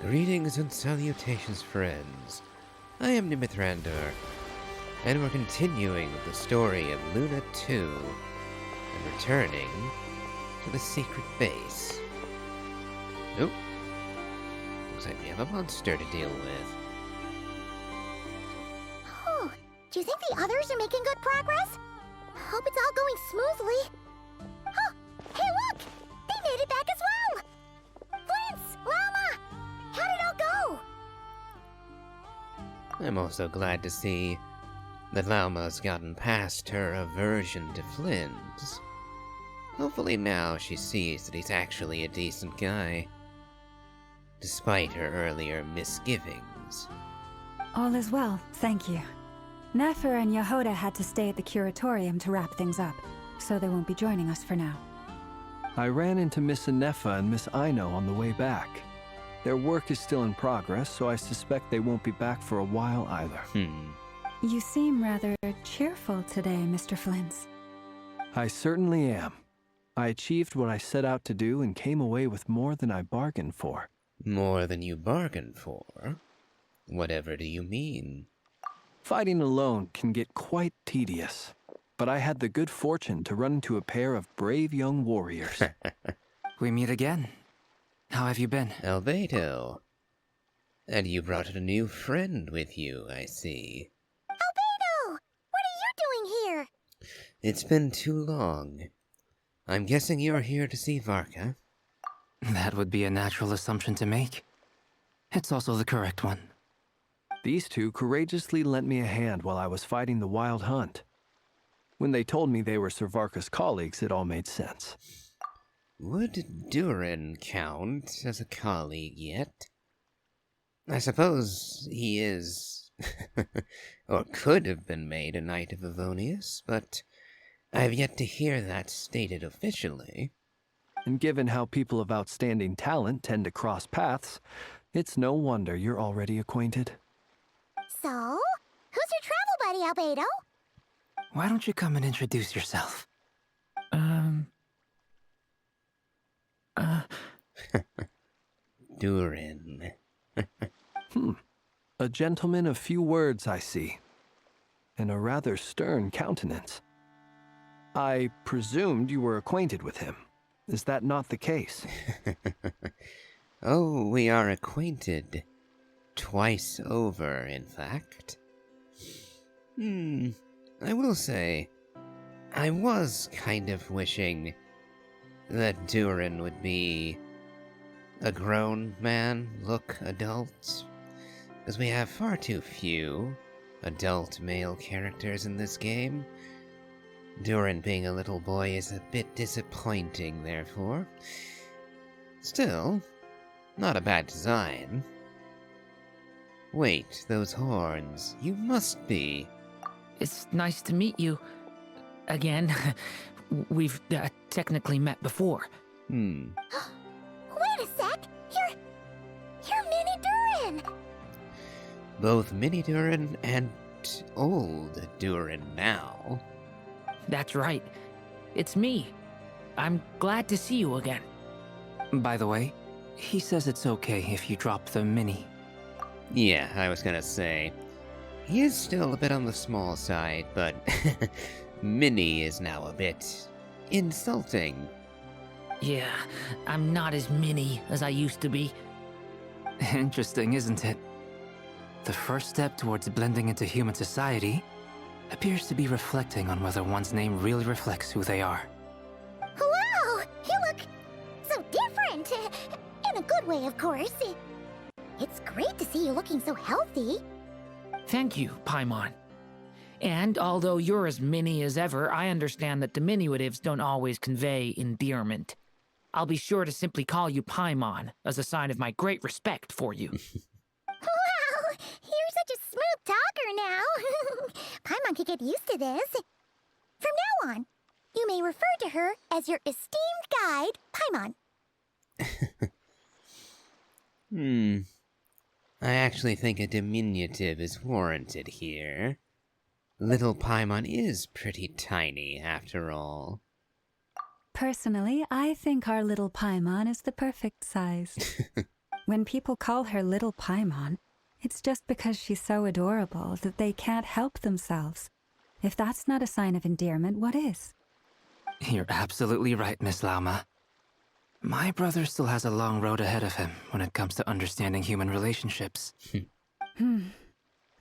Greetings and salutations, friends. I am Numythrandor, and we're continuing with the story of Luna 2, and returning to the secret base. Nope. Looks like we have a monster to deal with. Oh, do you think the others are making good progress? Hope it's all going smoothly. Oh, hey look! They made it back as well! Prince! Llama! How'd it all go? I'm also glad to see that Llama's gotten past her aversion to Flynn's. Hopefully now she sees that he's actually a decent guy, despite her earlier misgivings. All is well, thank you. Nefer and Yehoda had to stay at the curatorium to wrap things up, so they won't be joining us for now. I ran into Miss Anefa and Miss Aino on the way back. Their work is still in progress, so I suspect they won't be back for a while either. You seem rather cheerful today, Mr. Flint's. I certainly am. I achieved what I set out to do and came away with more than I bargained for. More than you bargained for? Whatever do you mean? Fighting alone can get quite tedious, but I had the good fortune to run into a pair of brave young warriors. We meet again. How have you been? Albedo. And you brought a new friend with you, I see. Albedo! What are you doing here? It's been too long. I'm guessing you're here to see Varka? That would be a natural assumption to make. It's also the correct one. These two courageously lent me a hand while I was fighting the wild hunt. When they told me they were Sir Varka's colleagues, it all made sense. Would Durin count as a colleague yet? I suppose he is, or could have been made a Knight of Avonius, but I have yet to hear that stated officially. And given how people of outstanding talent tend to cross paths, it's no wonder you're already acquainted. So, who's your travel buddy, Albedo? Why don't you come and introduce yourself? Durin. A gentleman of few words, I see, and a rather stern countenance. I presumed you were acquainted with him. Is that not the case? Oh, we are acquainted. Twice over, in fact. I will say, I was kind of wishing that Durin would be a grown man, look adult, because we have far too few adult male characters in this game. Durin being a little boy is a bit disappointing, therefore. Still, not a bad design. Wait, those horns. You must be. It's nice to meet you. Again. We've technically met before. Wait a sec! You're Mini Durin! Both Mini Durin and old Durin now. That's right. It's me. I'm glad to see you again. By the way, he says it's okay if you drop the mini. Yeah, I was gonna say. He is still a bit on the small side, but Mini is now a bit insulting. Yeah, I'm not as mini as I used to be. Interesting, isn't it? The first step towards blending into human society appears to be reflecting on whether one's name really reflects who they are. Wow! You look so different! In a good way, of course. It's great to see you looking so healthy. Thank you, Paimon. And although you're as mini as ever, I understand that diminutives don't always convey endearment. I'll be sure to simply call you Paimon, as a sign of my great respect for you. Wow! You're such a smooth talker now. Paimon could get used to this. From now on, you may refer to her as your esteemed guide, Paimon. I actually think a diminutive is warranted here. Little Paimon is pretty tiny, after all. Personally, I think our little Paimon is the perfect size. When people call her Little Paimon, it's just because she's so adorable that they can't help themselves. If that's not a sign of endearment, what is? You're absolutely right, Miss Lauma. My brother still has a long road ahead of him when it comes to understanding human relationships.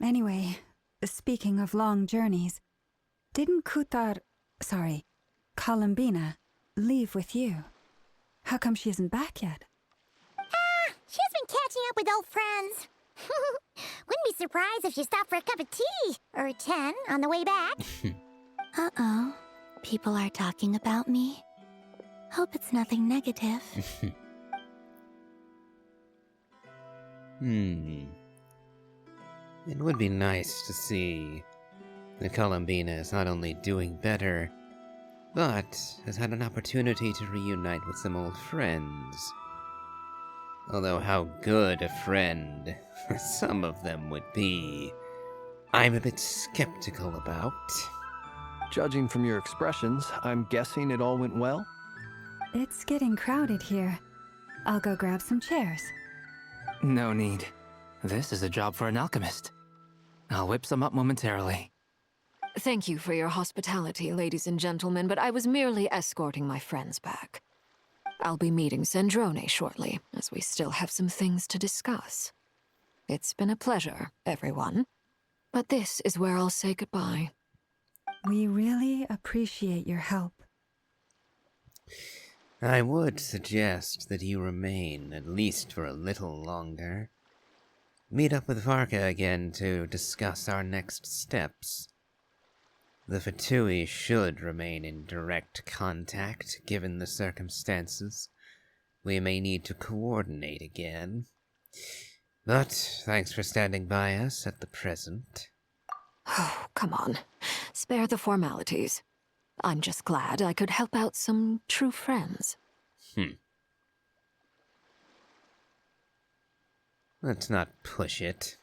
Anyway, speaking of long journeys, didn't Columbina, leave with you? How come she isn't back yet? She's been catching up with old friends. Wouldn't be surprised if she stopped for a cup of tea or 10 on the way back. Uh-oh. People are talking about me. Hope it's nothing negative. It would be nice to see that Columbina is not only doing better, but has had an opportunity to reunite with some old friends. Although how good a friend some of them would be, I'm a bit skeptical about. Judging from your expressions, I'm guessing it all went well? It's getting crowded here. I'll go grab some chairs. No need. This is a job for an alchemist. I'll whip some up momentarily. Thank you for your hospitality, ladies and gentlemen, but I was merely escorting my friends back. I'll be meeting Sandrone shortly, as we still have some things to discuss. It's been a pleasure, everyone. But this is where I'll say goodbye. We really appreciate your help. I would suggest that you remain, at least for a little longer. Meet up with Varka again to discuss our next steps. The Fatui should remain in direct contact, given the circumstances. We may need to coordinate again. But thanks for standing by us at the present. Oh, come on. Spare the formalities. I'm just glad I could help out some true friends. Let's not push it.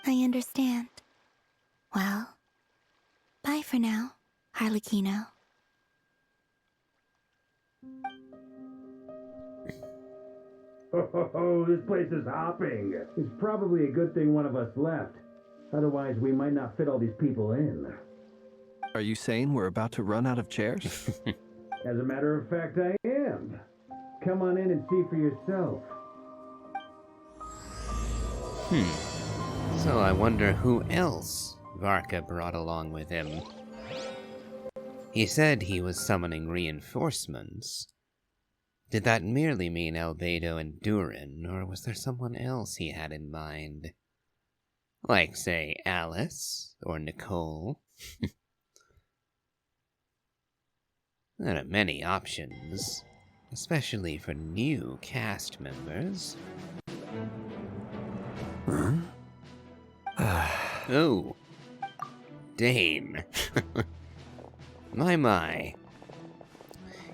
I understand. Well, bye for now, Harlequino. Oh, this place is hopping. It's probably a good thing one of us left. Otherwise, we might not fit all these people in. Are you saying we're about to run out of chairs? As a matter of fact, I am. Come on in and see for yourself. So I wonder who else Varka brought along with him. He said he was summoning reinforcements. Did that merely mean Albedo and Durin, or was there someone else he had in mind? Like, say, Alice or Nicole? There are many options, especially for new cast members. Oh, Dane. My.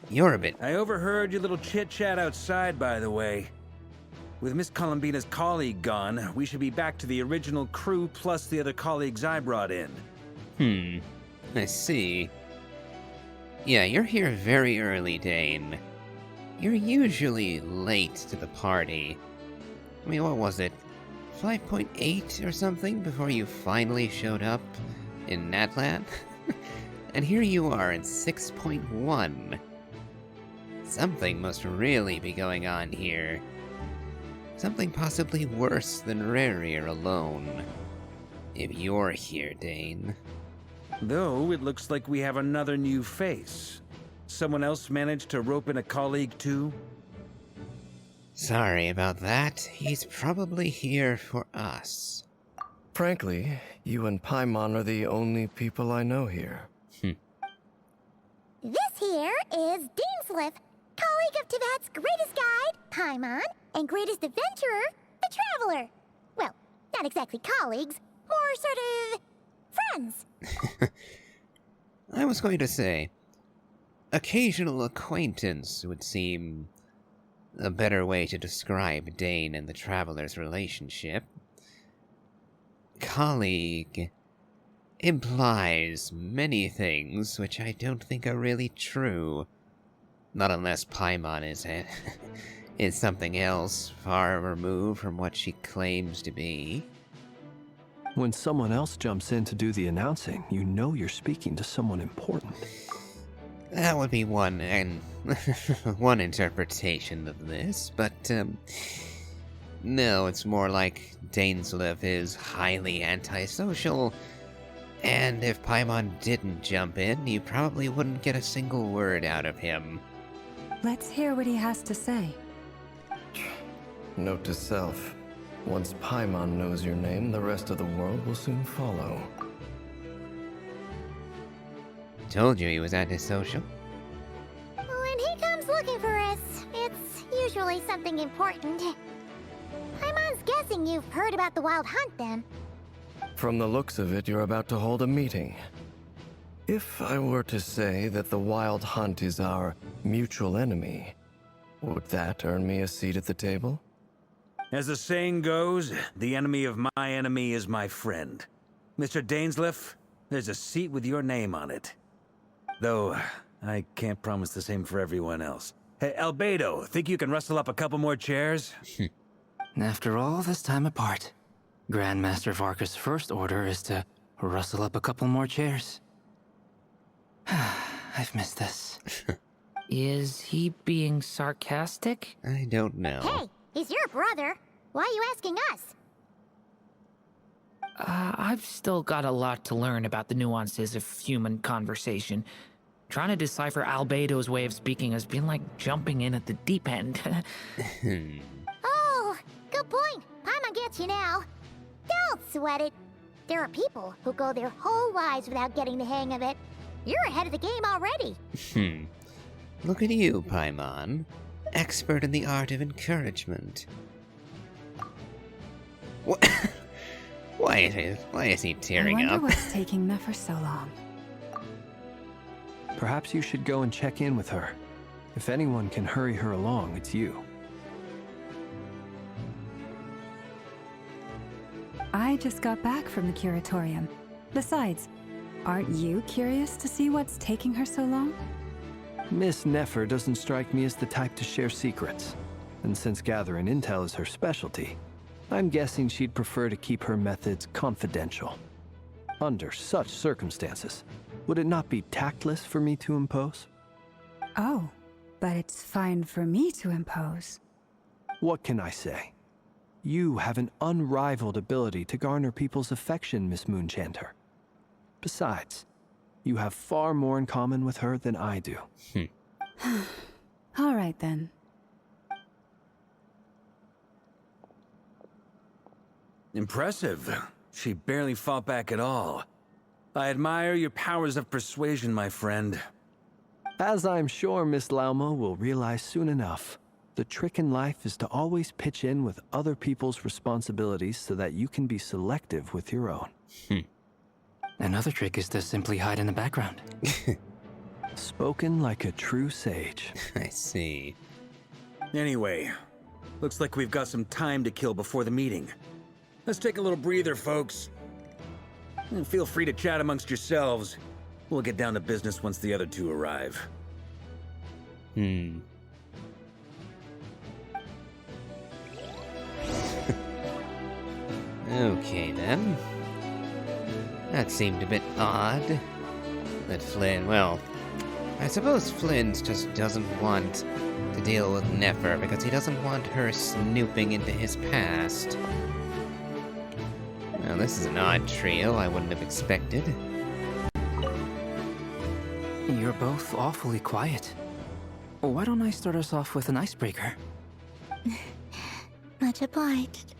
You're a bit... I overheard your little chit-chat outside, by the way. With Miss Columbina's colleague gone, we should be back to the original crew plus the other colleagues I brought in. I see. Yeah, you're here very early, Dane. You're usually late to the party. I mean, what was it? 5.8 or something before you finally showed up in Natlan? And here you are in 6.1. Something must really be going on here. Something possibly worse than Rarir alone. If you're here, Dane. Though, it looks like we have another new face. Someone else managed to rope in a colleague, too? Sorry about that. He's probably here for us. Frankly, you and Paimon are the only people I know here. This here is Deansliff, colleague of Tibet's greatest guide, Paimon, and greatest adventurer, the Traveler. Well, not exactly colleagues, more sort of friends. I was going to say, occasional acquaintance would seem a better way to describe Dane and the Traveler's relationship. Colleague implies many things which I don't think are really true. Not unless Paimon is is something else far removed from what she claims to be. When someone else jumps in to do the announcing, you know you're speaking to someone important. That would be one one interpretation of this, but no, it's more like Dainsleif is highly antisocial, and if Paimon didn't jump in, you probably wouldn't get a single word out of him. Let's hear what he has to say. Note to self. Once Paimon knows your name, the rest of the world will soon follow. Told you he was antisocial. When he comes looking for us, it's usually something important. Paimon's guessing you've heard about the Wild Hunt, then. From the looks of it, you're about to hold a meeting. If I were to say that the Wild Hunt is our mutual enemy, would that earn me a seat at the table? As the saying goes, the enemy of my enemy is my friend. Mr. Dainsleif, there's a seat with your name on it. Though, I can't promise the same for everyone else. Hey, Albedo, think you can rustle up a couple more chairs? After all this time apart, Grandmaster Varka's first order is to rustle up a couple more chairs. I've missed this. Is he being sarcastic? I don't know. Hey, he's your brother. Why are you asking us? I've still got a lot to learn about the nuances of human conversation. Trying to decipher Albedo's way of speaking has been like jumping in at the deep end. Oh, good point. Paimon gets you now. Don't sweat it. There are people who go their whole lives without getting the hang of it. You're ahead of the game already. Look at you, Paimon. Expert in the art of encouragement. What? Why is he tearing I wonder up? what's taking Nefer so long. Perhaps you should go and check in with her. If anyone can hurry her along, it's you. I just got back from the curatorium. Besides, aren't you curious to see what's taking her so long? Miss Nefer doesn't strike me as the type to share secrets. And since gathering intel is her specialty, I'm guessing she'd prefer to keep her methods confidential. Under such circumstances, would it not be tactless for me to impose? Oh, but it's fine for me to impose. What can I say? You have an unrivaled ability to garner people's affection, Miss Moonchanter. Besides, you have far more in common with her than I do. All right, then. Impressive. She barely fought back at all. I admire your powers of persuasion, my friend. As I'm sure Miss Lauma will realize soon enough, the trick in life is to always pitch in with other people's responsibilities so that you can be selective with your own. Another trick is to simply hide in the background. Spoken like a true sage. I see. Anyway, looks like we've got some time to kill before the meeting. Let's take a little breather, folks. And feel free to chat amongst yourselves. We'll get down to business once the other two arrive. Okay, then. That seemed a bit odd. That Flynn, well, I suppose Flynn just doesn't want to deal with Nefer because he doesn't want her snooping into his past. Well, this is an odd trio I wouldn't have expected. You're both awfully quiet. Why don't I start us off with an icebreaker? Much obliged.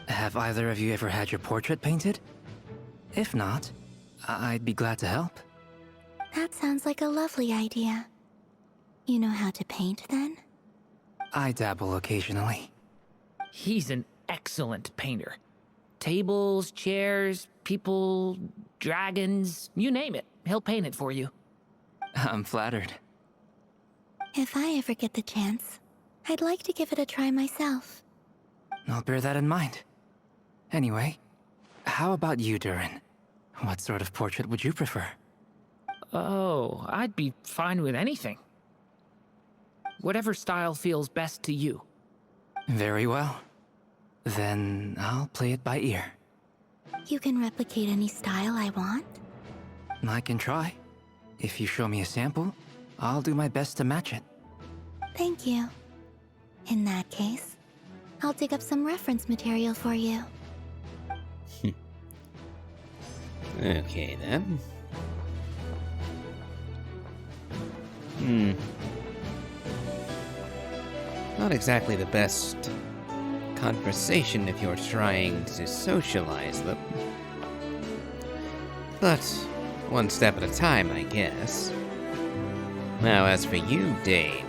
Have either of you ever had your portrait painted? If not, I'd be glad to help. That sounds like a lovely idea. You know how to paint, then? I dabble occasionally. He's an excellent painter. Tables, chairs, people, dragons, you name it. He'll paint it for you. I'm flattered. If I ever get the chance, I'd like to give it a try myself. I'll bear that in mind. Anyway, how about you, Durin? What sort of portrait would you prefer? Oh, I'd be fine with anything. whatever style feels best to you. Very well. Then I'll play it by ear. You can replicate any style I want? I can try. If you show me a sample, I'll do my best to match it. Thank you. In that case, I'll dig up some reference material for you. Okay, then. Not exactly the best conversation if you're trying to socialize them. But one step at a time, I guess. Now, as for you, Dane.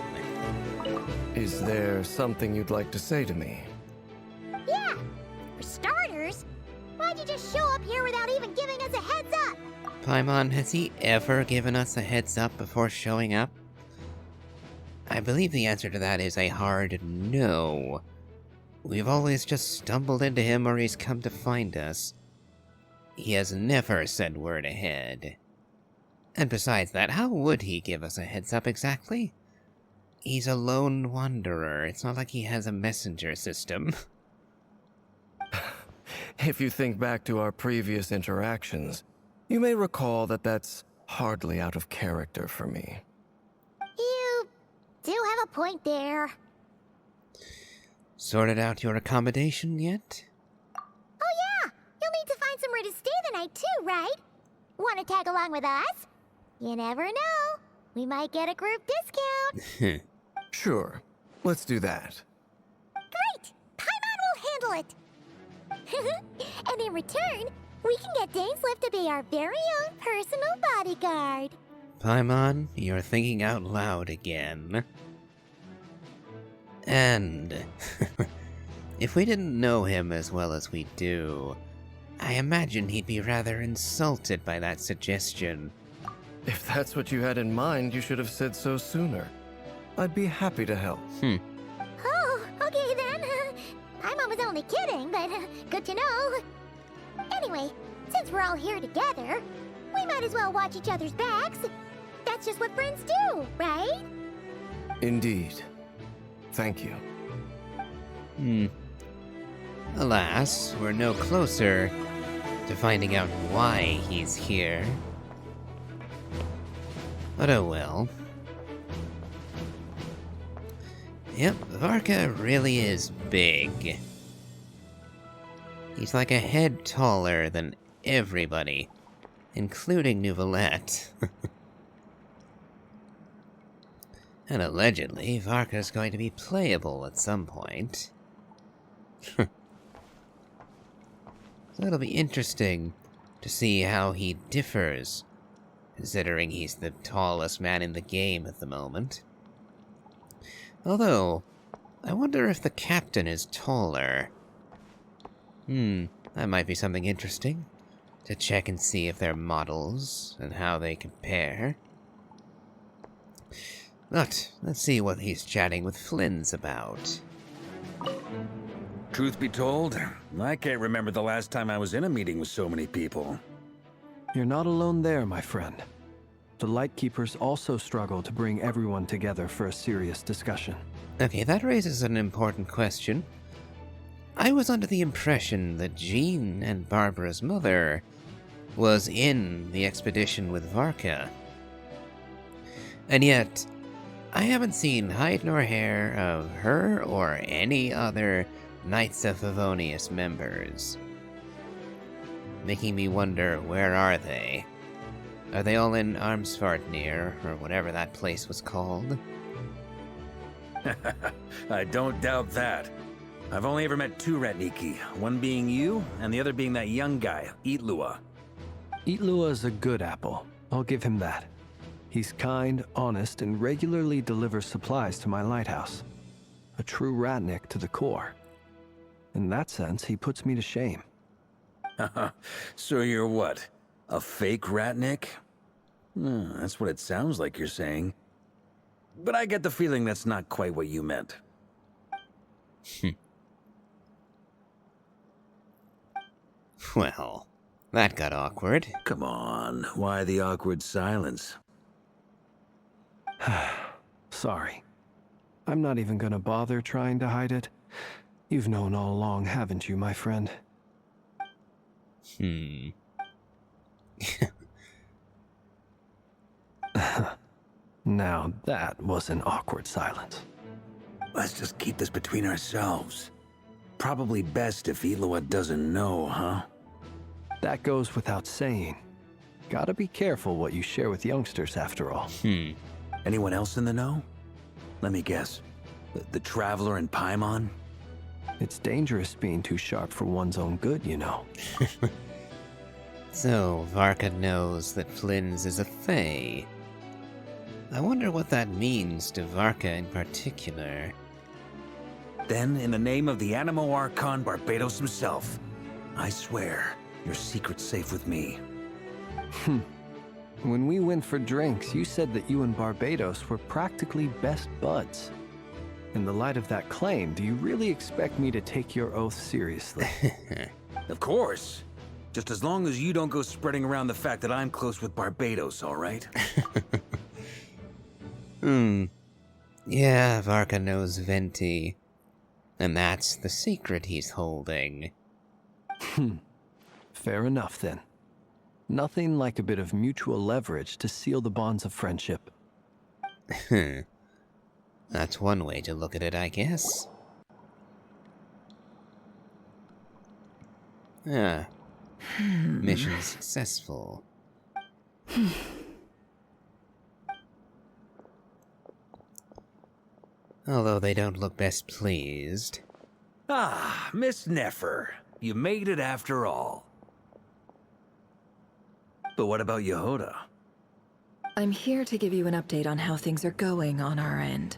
Is there something you'd like to say to me? Yeah! For starters, why'd you just show up here without even giving us a heads up? Paimon, has he ever given us a heads up before showing up? I believe the answer to that is a hard no. We've always just stumbled into him or he's come to find us. He has never said word ahead. And besides that, how would he give us a heads up exactly? He's a lone wanderer. It's not like he has a messenger system. If you think back to our previous interactions, you may recall that that's hardly out of character for me. You do have a point there. Sorted out your accommodation yet? Oh yeah! You'll need to find somewhere to stay the night too, right? Want to tag along with us? You never know. We might get a group discount. Sure, let's do that. Great! Paimon will handle it! And in return, we can get Dainslift to be our very own personal bodyguard. Paimon, you're thinking out loud again. And if we didn't know him as well as we do, I imagine he'd be rather insulted by that suggestion. If that's what you had in mind, you should have said so sooner. I'd be happy to help. Oh, okay then. Paimon was only kidding, but good to know. Anyway, since we're all here together, we might as well watch each other's backs. That's just what friends do, right? Indeed. Thank you. Alas, we're no closer to finding out why he's here. But oh well. Yep, Varka really is big. He's like a head taller than everybody, including Neuvillette. And allegedly, Varka's going to be playable at some point. So it'll be interesting to see how he differs, considering he's the tallest man in the game at the moment. Although, I wonder if the captain is taller. That might be something interesting to check and see if they're models and how they compare. But let's see what he's chatting with Flynn's about. Truth be told, I can't remember the last time I was in a meeting with so many people. You're not alone there, my friend. The Lightkeepers also struggle to bring everyone together for a serious discussion. Okay, that raises an important question. I was under the impression that Jean and Barbara's mother was in the expedition with Varka. And yet, I haven't seen hide nor hair of her or any other Knights of Favonius members. Making me wonder, where are they? Are they all in Armsvartnir, or whatever that place was called? I don't doubt that. I've only ever met two Ratniki, one being you, and the other being that young guy, Eatlua. Eatlua is a good apple. I'll give him that. He's kind, honest, and regularly delivers supplies to my lighthouse. A true Ratnik to the core. In that sense, he puts me to shame. So you're what? A fake Ratnik? That's what it sounds like you're saying. But I get the feeling that's not quite what you meant. Well, that got awkward. Come on, why the awkward silence? Sorry. I'm not even gonna bother trying to hide it. You've known all along, haven't you, my friend? Now that was an awkward silence. Let's just keep this between ourselves. Probably best if Eloa doesn't know, huh? That goes without saying. Gotta be careful what you share with youngsters, after all. Anyone else in the know? Let me guess. The Traveler and Paimon? It's dangerous being too sharp for one's own good, you know. So, Varka knows that Flynn's is a Fae. I wonder what that means to Varka in particular. Then, in the name of the Animo Archon Barbados himself, I swear, your secret's safe with me. When we went for drinks, you said that you and Barbados were practically best buds. In the light of that claim, do you really expect me to take your oath seriously? Of course. Just as long as you don't go spreading around the fact that I'm close with Barbados, all right? Yeah, Varka knows Venti. And that's the secret he's holding. Fair enough, then. Nothing like a bit of mutual leverage to seal the bonds of friendship. That's one way to look at it, I guess. Mission successful. Although they don't look best pleased. Ah, Miss Nefer. You made it after all. But what about Yehoda? I'm here to give you an update on how things are going on our end.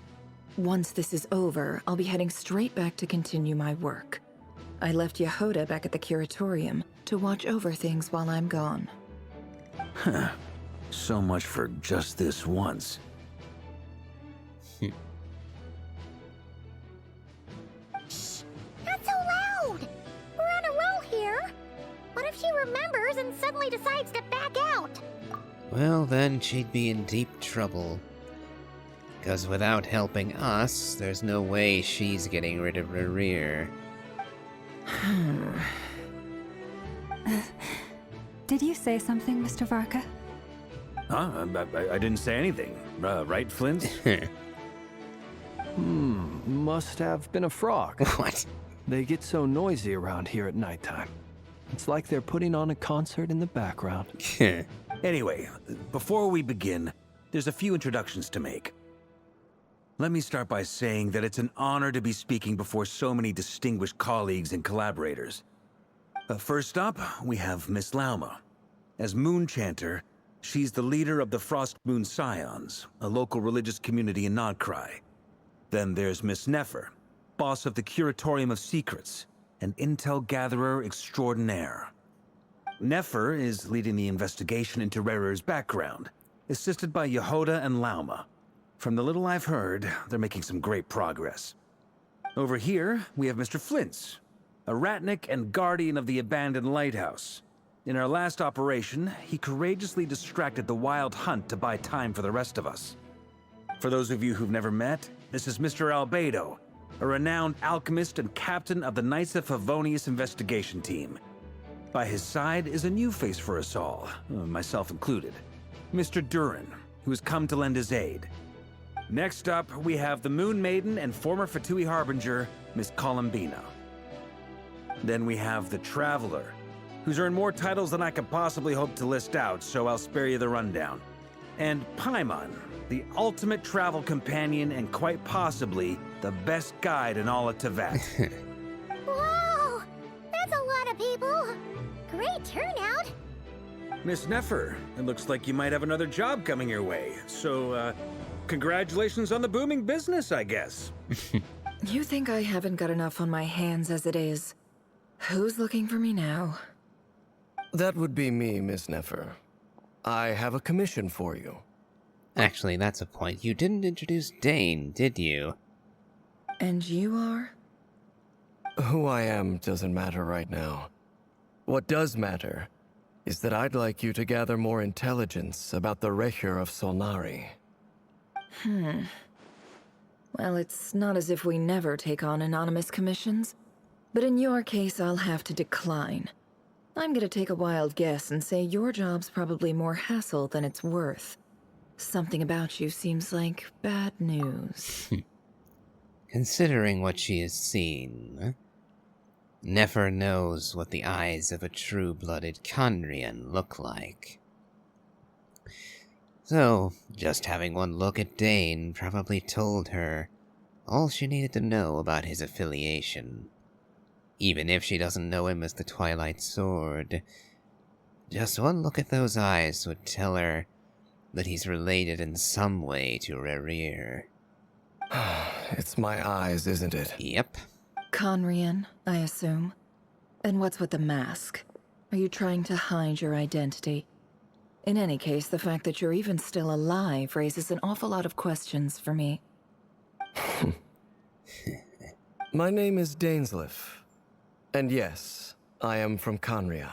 Once this is over, I'll be heading straight back to continue my work. I left Yehoda back at the Curatorium to watch over things while I'm gone. So much for just this once. Shh! Not so loud! We're on a roll here! What if she remembers and suddenly decides to back out? Well, then she'd be in deep trouble. Because without helping us, there's no way she's getting rid of her rear. Did you say something, Mr. Varka? Huh? I didn't say anything. Right, Flint? Must have been a frog. What? They get so noisy around here at nighttime. It's like they're putting on a concert in the background. Anyway, before we begin, there's a few introductions to make. Let me start by saying that it's an honor to be speaking before so many distinguished colleagues and collaborators. First up, we have Miss Lauma. As Moon Chanter, she's the leader of the Frost Moon Scions, a local religious community in Krai. Then there's Miss Nefer, boss of the Curatorium of Secrets, an intel gatherer extraordinaire. Nefer is leading the investigation into Rerer's background, assisted by Yehoda and Lauma. From the little I've heard, they're making some great progress. Over here, we have Mr. Flintz, a ratnik and guardian of the abandoned lighthouse. In our last operation, he courageously distracted the Wild Hunt to buy time for the rest of us. For those of you who've never met, this is Mr. Albedo, a renowned alchemist and captain of the Knights of Favonius investigation team. By his side is a new face for us all, myself included, Mr. Durin, who has come to lend his aid. Next up, we have the Moon Maiden and former Fatui Harbinger, Miss Columbina. Then we have the Traveler, who's earned more titles than I could possibly hope to list out, so I'll spare you the rundown. And Paimon, the ultimate travel companion and quite possibly the best guide in all of Teyvat. Whoa! That's a lot of people! Great turnout! Miss Nefer, it looks like you might have another job coming your way, so, congratulations on the booming business, I guess. You think I haven't got enough on my hands as it is? Who's looking for me now? That would be me, Miss Nefer. I have a commission for you. Actually, that's a point. You didn't introduce Dane, did you? And you are? Who I am doesn't matter right now. What does matter is that I'd like you to gather more intelligence about the Recher of Solnari. Well, it's not as if we never take on anonymous commissions. But in your case, I'll have to decline. I'm gonna take a wild guess and say your job's probably more hassle than it's worth. Something about you seems like bad news. Considering what she has seen, Nefer knows what the eyes of a true-blooded Kandrian look like. So, just having one look at Dane probably told her all she needed to know about his affiliation. Even if she doesn't know him as the Twilight Sword, just one look at those eyes would tell her that he's related in some way to Rerir. It's my eyes, isn't it? Yep. Conrian, I assume. And what's with the mask? Are you trying to hide your identity? In any case, the fact that you're even still alive raises an awful lot of questions for me. My name is Dainsleif. And yes, I am from Khanria.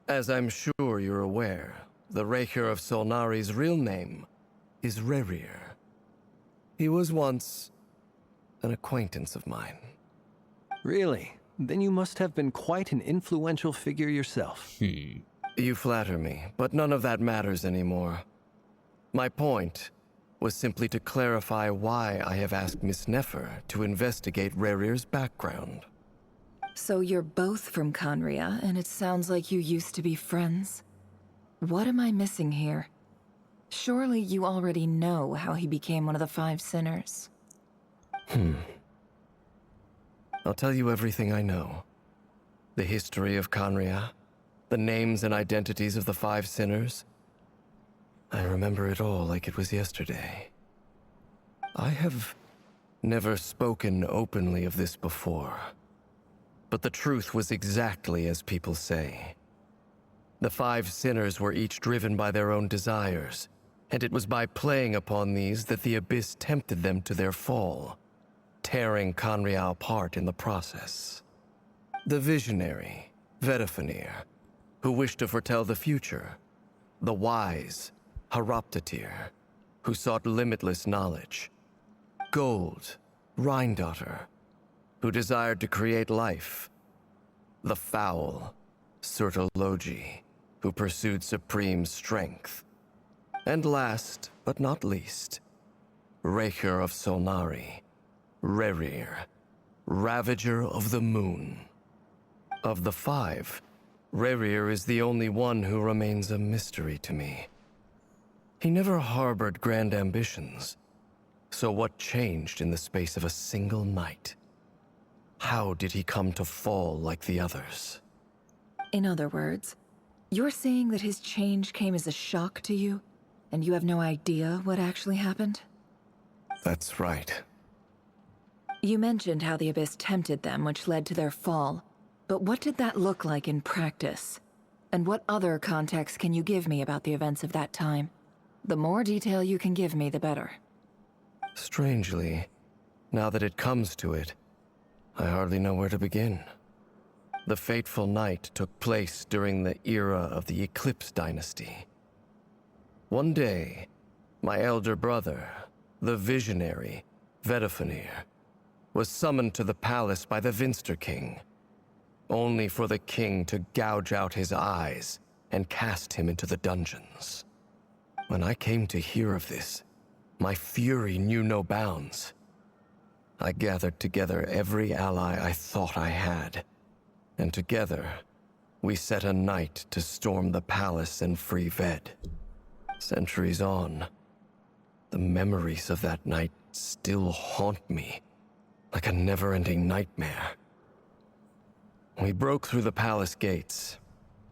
As I'm sure you're aware, the Raker of Solnari's real name is Rerir. He was once an acquaintance of mine. Really? Then you must have been quite an influential figure yourself. You flatter me, but none of that matters anymore. My point was simply to clarify why I have asked Miss Nefer to investigate Rerir's background. So you're both from Khanria, and it sounds like you used to be friends? What am I missing here? Surely you already know how he became one of the Five Sinners. I'll tell you everything I know. The history of Khanria, the names and identities of the Five Sinners. I remember it all like it was yesterday. I have never spoken openly of this before. But the truth was exactly as people say. The Five Sinners were each driven by their own desires, and it was by playing upon these that the Abyss tempted them to their fall, tearing Khanria apart in the process. The visionary, Vedifenir, who wished to foretell the future. The wise, Haroptatir, who sought limitless knowledge. Gold, Rhindaughter, who desired to create life. The foul, Surtologi, who pursued supreme strength. And last, but not least, Raker of Solnari, Rerir, Ravager of the Moon. Of the five, Rerir is the only one who remains a mystery to me. He never harbored grand ambitions, so what changed in the space of a single night? How did he come to fall like the others? In other words, you're saying that his change came as a shock to you, and you have no idea what actually happened? That's right. You mentioned how the Abyss tempted them, which led to their fall. But what did that look like in practice? And what other context can you give me about the events of that time? The more detail you can give me, the better. Strangely, now that it comes to it, I hardly know where to begin. The fateful night took place during the era of the Eclipse Dynasty. One day, my elder brother, the visionary, Vedifenir, was summoned to the palace by the Vinster King, only for the king to gouge out his eyes and cast him into the dungeons. When I came to hear of this, my fury knew no bounds. I gathered together every ally I thought I had, and together, we set a night to storm the palace and free Ved. Centuries on, the memories of that night still haunt me, like a never-ending nightmare. We broke through the palace gates,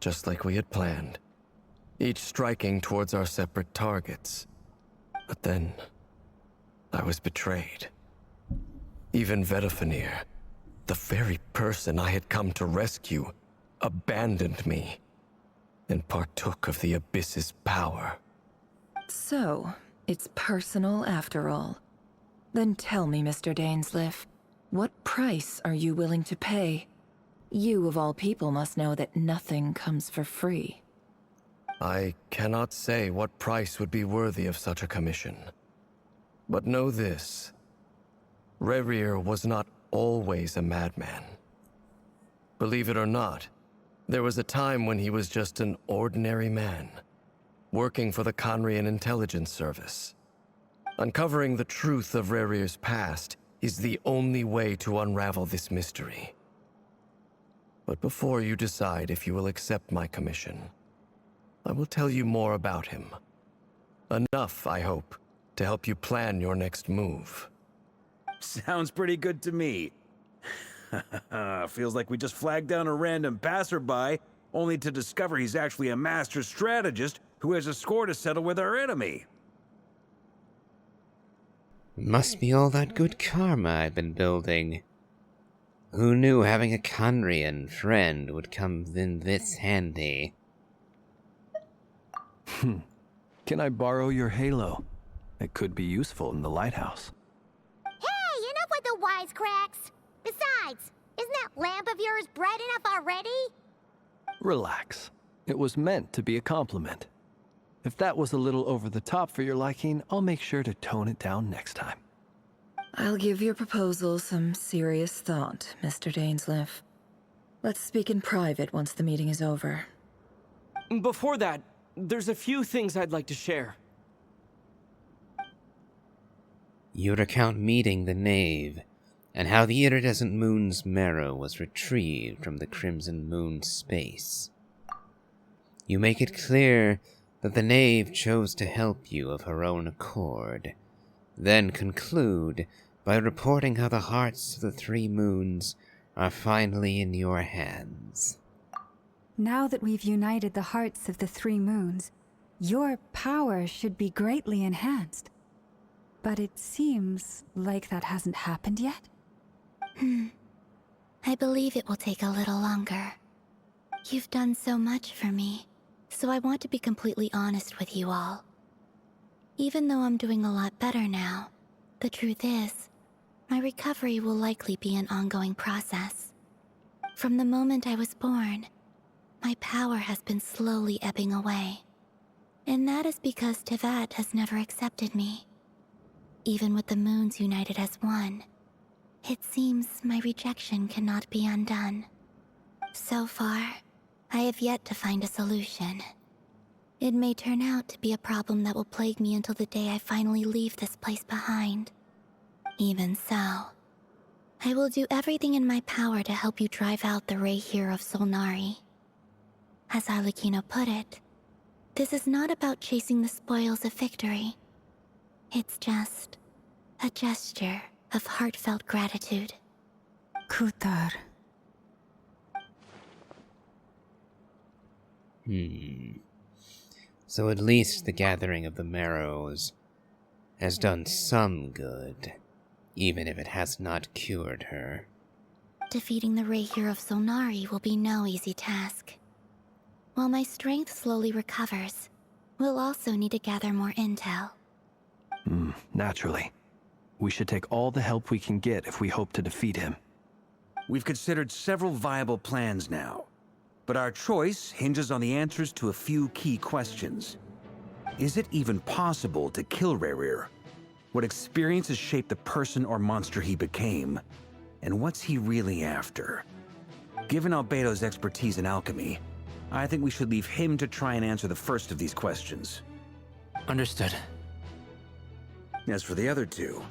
just like we had planned, each striking towards our separate targets. But then, I was betrayed. Even Vedifenir, the very person I had come to rescue, abandoned me and partook of the Abyss's power. So, it's personal after all. Then tell me, Mr. Dainsleif, what price are you willing to pay? You, of all people, must know that nothing comes for free. I cannot say what price would be worthy of such a commission. But know this. Rerir was not always a madman. Believe it or not, there was a time when he was just an ordinary man, working for the Conrian Intelligence Service. Uncovering the truth of Rerir's past is the only way to unravel this mystery. But before you decide if you will accept my commission, I will tell you more about him. Enough, I hope, to help you plan your next move. Sounds pretty good to me. Feels like we just flagged down a random passerby, only to discover he's actually a master strategist who has a score to settle with our enemy. Must be all that good karma I've been building. Who knew having a Conrian friend would come in this handy? Can I borrow your halo? It could be useful in the lighthouse. Hey, enough with the wisecracks! Besides, isn't that lamp of yours bright enough already? Relax. It was meant to be a compliment. If that was a little over the top for your liking, I'll make sure to tone it down next time. I'll give your proposal some serious thought, Mr. Dainsleif. Let's speak in private once the meeting is over. Before that, there's a few things I'd like to share. You recount meeting the knave, and how the iridescent moon's marrow was retrieved from the crimson moon's space. You make it clear that the knave chose to help you of her own accord, then conclude by reporting how the hearts of the three moons are finally in your hands. Now that we've united the hearts of the three moons, your power should be greatly enhanced. But it seems like that hasn't happened yet? I believe it will take a little longer. You've done so much for me, so I want to be completely honest with you all. Even though I'm doing a lot better now, the truth is, my recovery will likely be an ongoing process. From the moment I was born, my power has been slowly ebbing away. And that is because Tevat has never accepted me. Even with the moons united as one, it seems my rejection cannot be undone. So far, I have yet to find a solution. It may turn out to be a problem that will plague me until the day I finally leave this place behind. Even so, I will do everything in my power to help you drive out the Rayhir of Solnari. As Arlecchino put it, this is not about chasing the spoils of victory. It's just a gesture of heartfelt gratitude. Kutar. So at least the gathering of the marrows has done some good, even if it has not cured her. Defeating the Rayhir of Solnari will be no easy task. While my strength slowly recovers, we'll also need to gather more intel. Naturally. We should take all the help we can get if we hope to defeat him. We've considered several viable plans now, but our choice hinges on the answers to a few key questions. Is it even possible to kill Rerir? What experiences shaped the person or monster he became? And what's he really after? Given Albedo's expertise in alchemy, I think we should leave him to try and answer the first of these questions. Understood. As for the other two,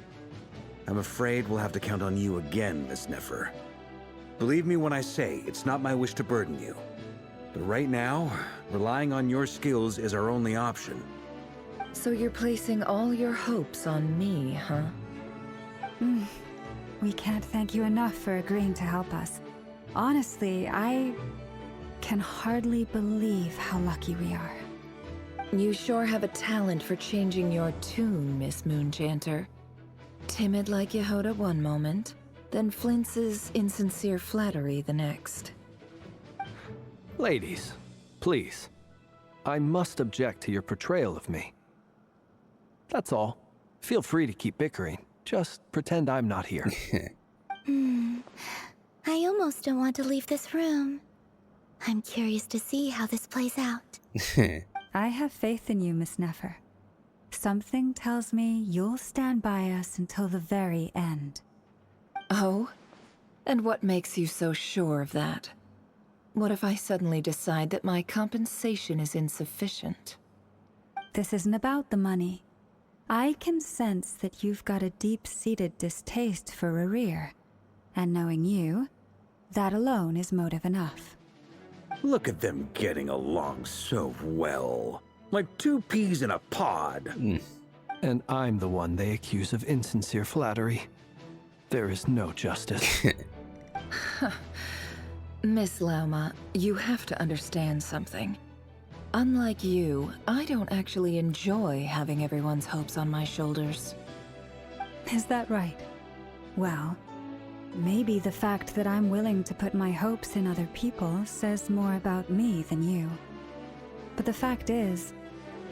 I'm afraid we'll have to count on you again, Miss Nefer. Believe me when I say it's not my wish to burden you. But right now, relying on your skills is our only option. So you're placing all your hopes on me, huh? We can't thank you enough for agreeing to help us. Honestly, I can hardly believe how lucky we are. You sure have a talent for changing your tune, Miss Moonchanter. Timid like Yehoda one moment, then flinches insincere flattery the next. Ladies, please. I must object to your portrayal of me. That's all. Feel free to keep bickering. Just pretend I'm not here. I almost don't want to leave this room. I'm curious to see how this plays out. I have faith in you, Miss Nefer. something tells me you'll stand by us until the very end. Oh? And what makes you so sure of that? What if I suddenly decide that my compensation is insufficient? This isn't about the money. I can sense that you've got a deep-seated distaste for Rerir. And knowing you, that alone is motive enough. Look at them getting along so well. Like two peas in a pod. And I'm the one they accuse of insincere flattery. There is no justice. Miss Lauma, you have to understand something. Unlike you, I don't actually enjoy having everyone's hopes on my shoulders. Is that right? Well, maybe the fact that I'm willing to put my hopes in other people says more about me than you. But the fact is,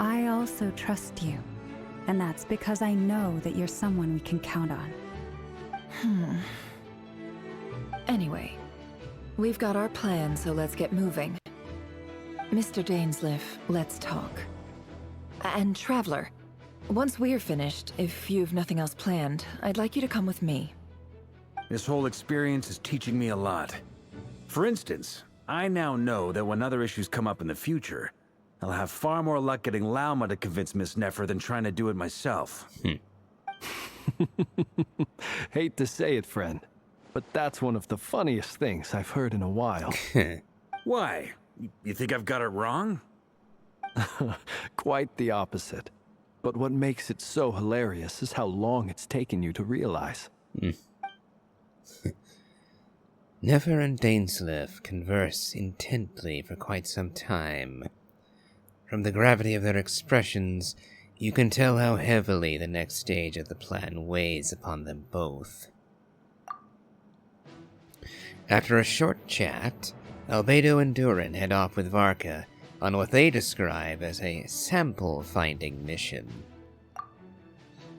I also trust you. And that's because I know that you're someone we can count on. Anyway, we've got our plan, so let's get moving. Mr. Dainsleif, let's talk. And Traveler, once we're finished, if you've nothing else planned, I'd like you to come with me. This whole experience is teaching me a lot. For instance, I now know that when other issues come up in the future, I'll have far more luck getting Lauma to convince Miss Nefer than trying to do it myself. Hate to say it, friend, but that's one of the funniest things I've heard in a while. Why? You think I've got it wrong? Quite the opposite. But what makes it so hilarious is how long it's taken you to realize. Nefer and Dainsleif converse intently for quite some time. From the gravity of their expressions, you can tell how heavily the next stage of the plan weighs upon them both. After a short chat, Albedo and Durin head off with Varka on what they describe as a sample-finding mission.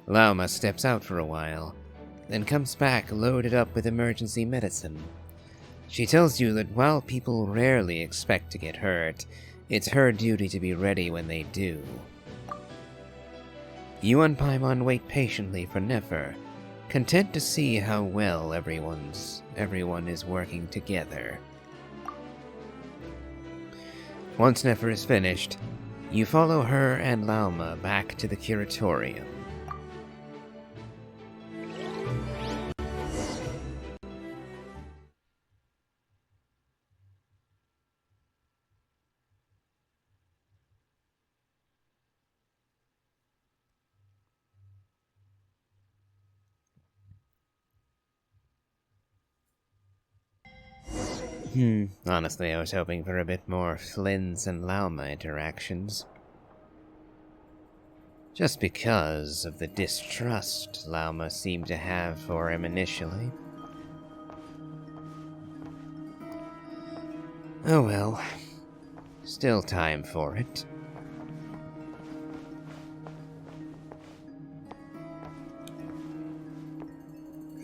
Lauma steps out for a while, then comes back loaded up with emergency medicine. She tells you that while people rarely expect to get hurt, it's her duty to be ready when they do. You and Paimon wait patiently for Nefer, content to see how well everyone is working together. Once Nefer is finished, you follow her and Lauma back to the Curatorium. Honestly, I was hoping for a bit more Flynn's and Lauma interactions. Just because of the distrust Lauma seemed to have for him initially. Oh well. Still time for it.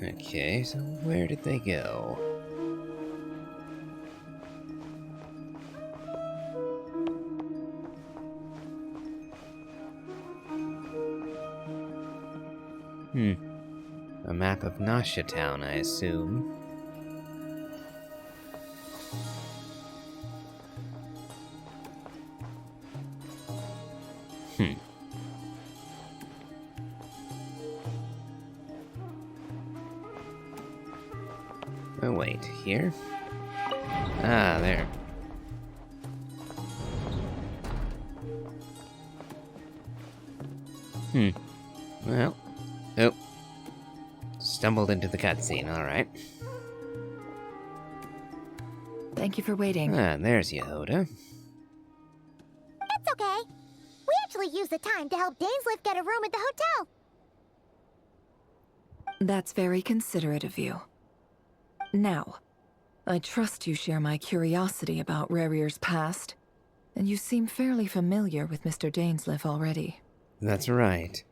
Okay, so where did they go? A map of Nasha Town, I assume. Oh wait, here? Ah, there. Well. Oh. Stumbled into the cutscene, alright. Thank you for waiting. Ah, there's Yehoda. It's okay. We actually used the time to help Dainsleif get a room at the hotel. That's very considerate of you. Now, I trust you share my curiosity about Rerir's past, and you seem fairly familiar with Mr. Dainsleif already. That's right.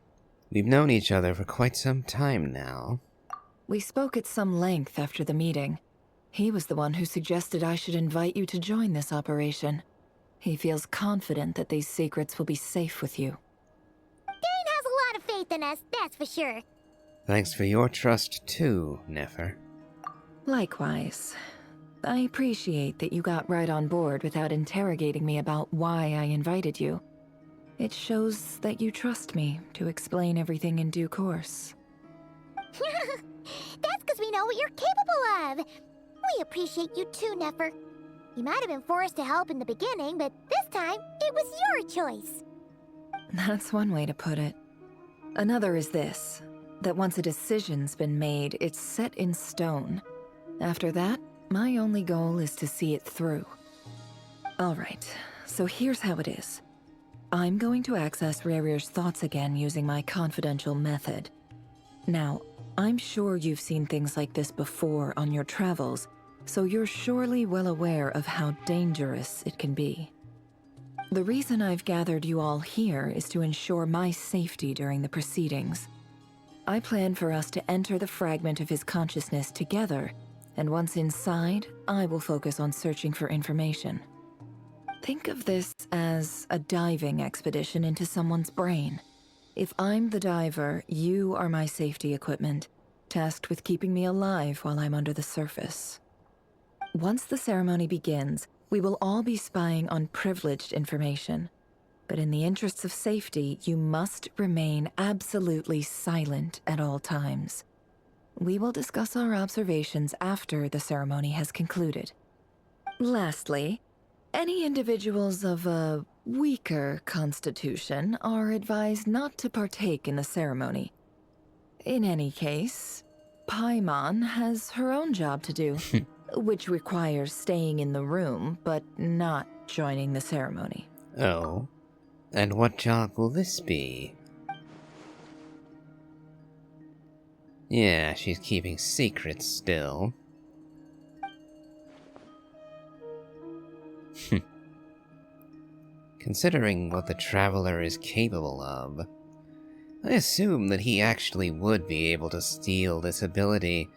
We've known each other for quite some time now. We spoke at some length after the meeting. He was the one who suggested I should invite you to join this operation. He feels confident that these secrets will be safe with you. Dana! faith in us, that's for sure. Thanks for your trust too, Nefer. Likewise. I appreciate that you got right on board without interrogating me about why I invited you. It shows that you trust me to explain everything in due course. That's because we know what you're capable of. We appreciate you too, Nefer. You might have been forced to help in the beginning, but this time, it was your choice. That's one way to put it. Another is this, that once a decision's been made, it's set in stone. After that, my only goal is to see it through. Alright, so here's how it is. I'm going to access Rarir's thoughts again using my confidential method. Now, I'm sure you've seen things like this before on your travels, so you're surely well aware of how dangerous it can be. The reason I've gathered you all here is to ensure my safety during the proceedings. I plan for us to enter the fragment of his consciousness together, and once inside, I will focus on searching for information. Think of this as a diving expedition into someone's brain. If I'm the diver, you are my safety equipment, tasked with keeping me alive while I'm under the surface. Once the ceremony begins, we will all be spying on privileged information. But in the interests of safety, you must remain absolutely silent at all times. We will discuss our observations after the ceremony has concluded. Lastly, any individuals of a weaker constitution are advised not to partake in the ceremony. In any case, Paimon has her own job to do, which requires staying in the room but not joining the ceremony. Oh, and what job will this be? Yeah, she's keeping secrets still. Considering what the Traveler is capable of, I assume that he actually would be able to steal this ability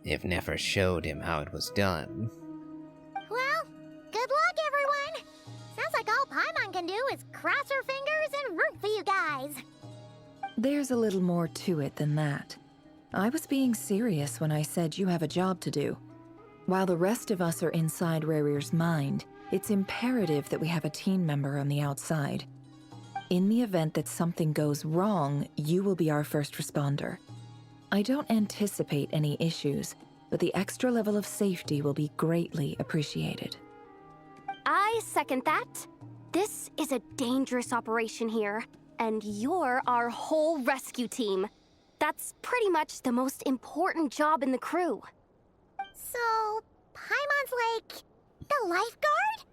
if Nefer showed him how it was done. Well, good luck, everyone. Sounds like all Paimon can do is cross her fingers and root for you guys. There's a little more to it than that. I was being serious when I said you have a job to do. While the rest of us are inside Rarir's mind, it's imperative that we have a team member on the outside. In the event that something goes wrong, you will be our first responder. I don't anticipate any issues, but the extra level of safety will be greatly appreciated. I second that. This is a dangerous operation here, and you're our whole rescue team. That's pretty much the most important job in the crew. So, Paimon's like the lifeguard?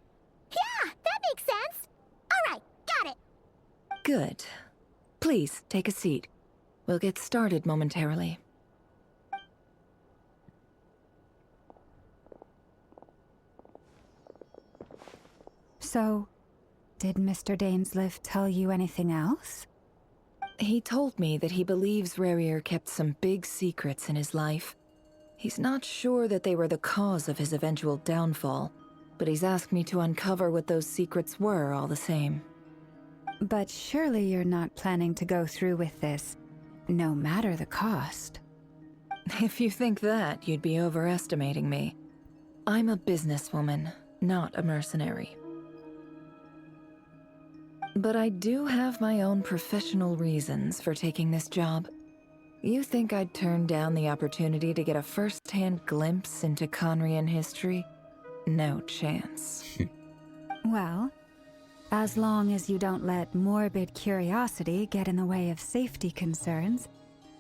Yeah, that makes sense. All right, got it. Good. Please, take a seat. We'll get started momentarily. So, did Mr. Dainsleif tell you anything else? He told me that he believes Rarir kept some big secrets in his life. He's not sure that they were the cause of his eventual downfall, but he's asked me to uncover what those secrets were all the same. But surely you're not planning to go through with this, no matter the cost. If you think that, you'd be overestimating me. I'm a businesswoman, not a mercenary. But I do have my own professional reasons for taking this job. You think I'd turn down the opportunity to get a first-hand glimpse into Conrian history? No chance. Well, as long as you don't let morbid curiosity get in the way of safety concerns,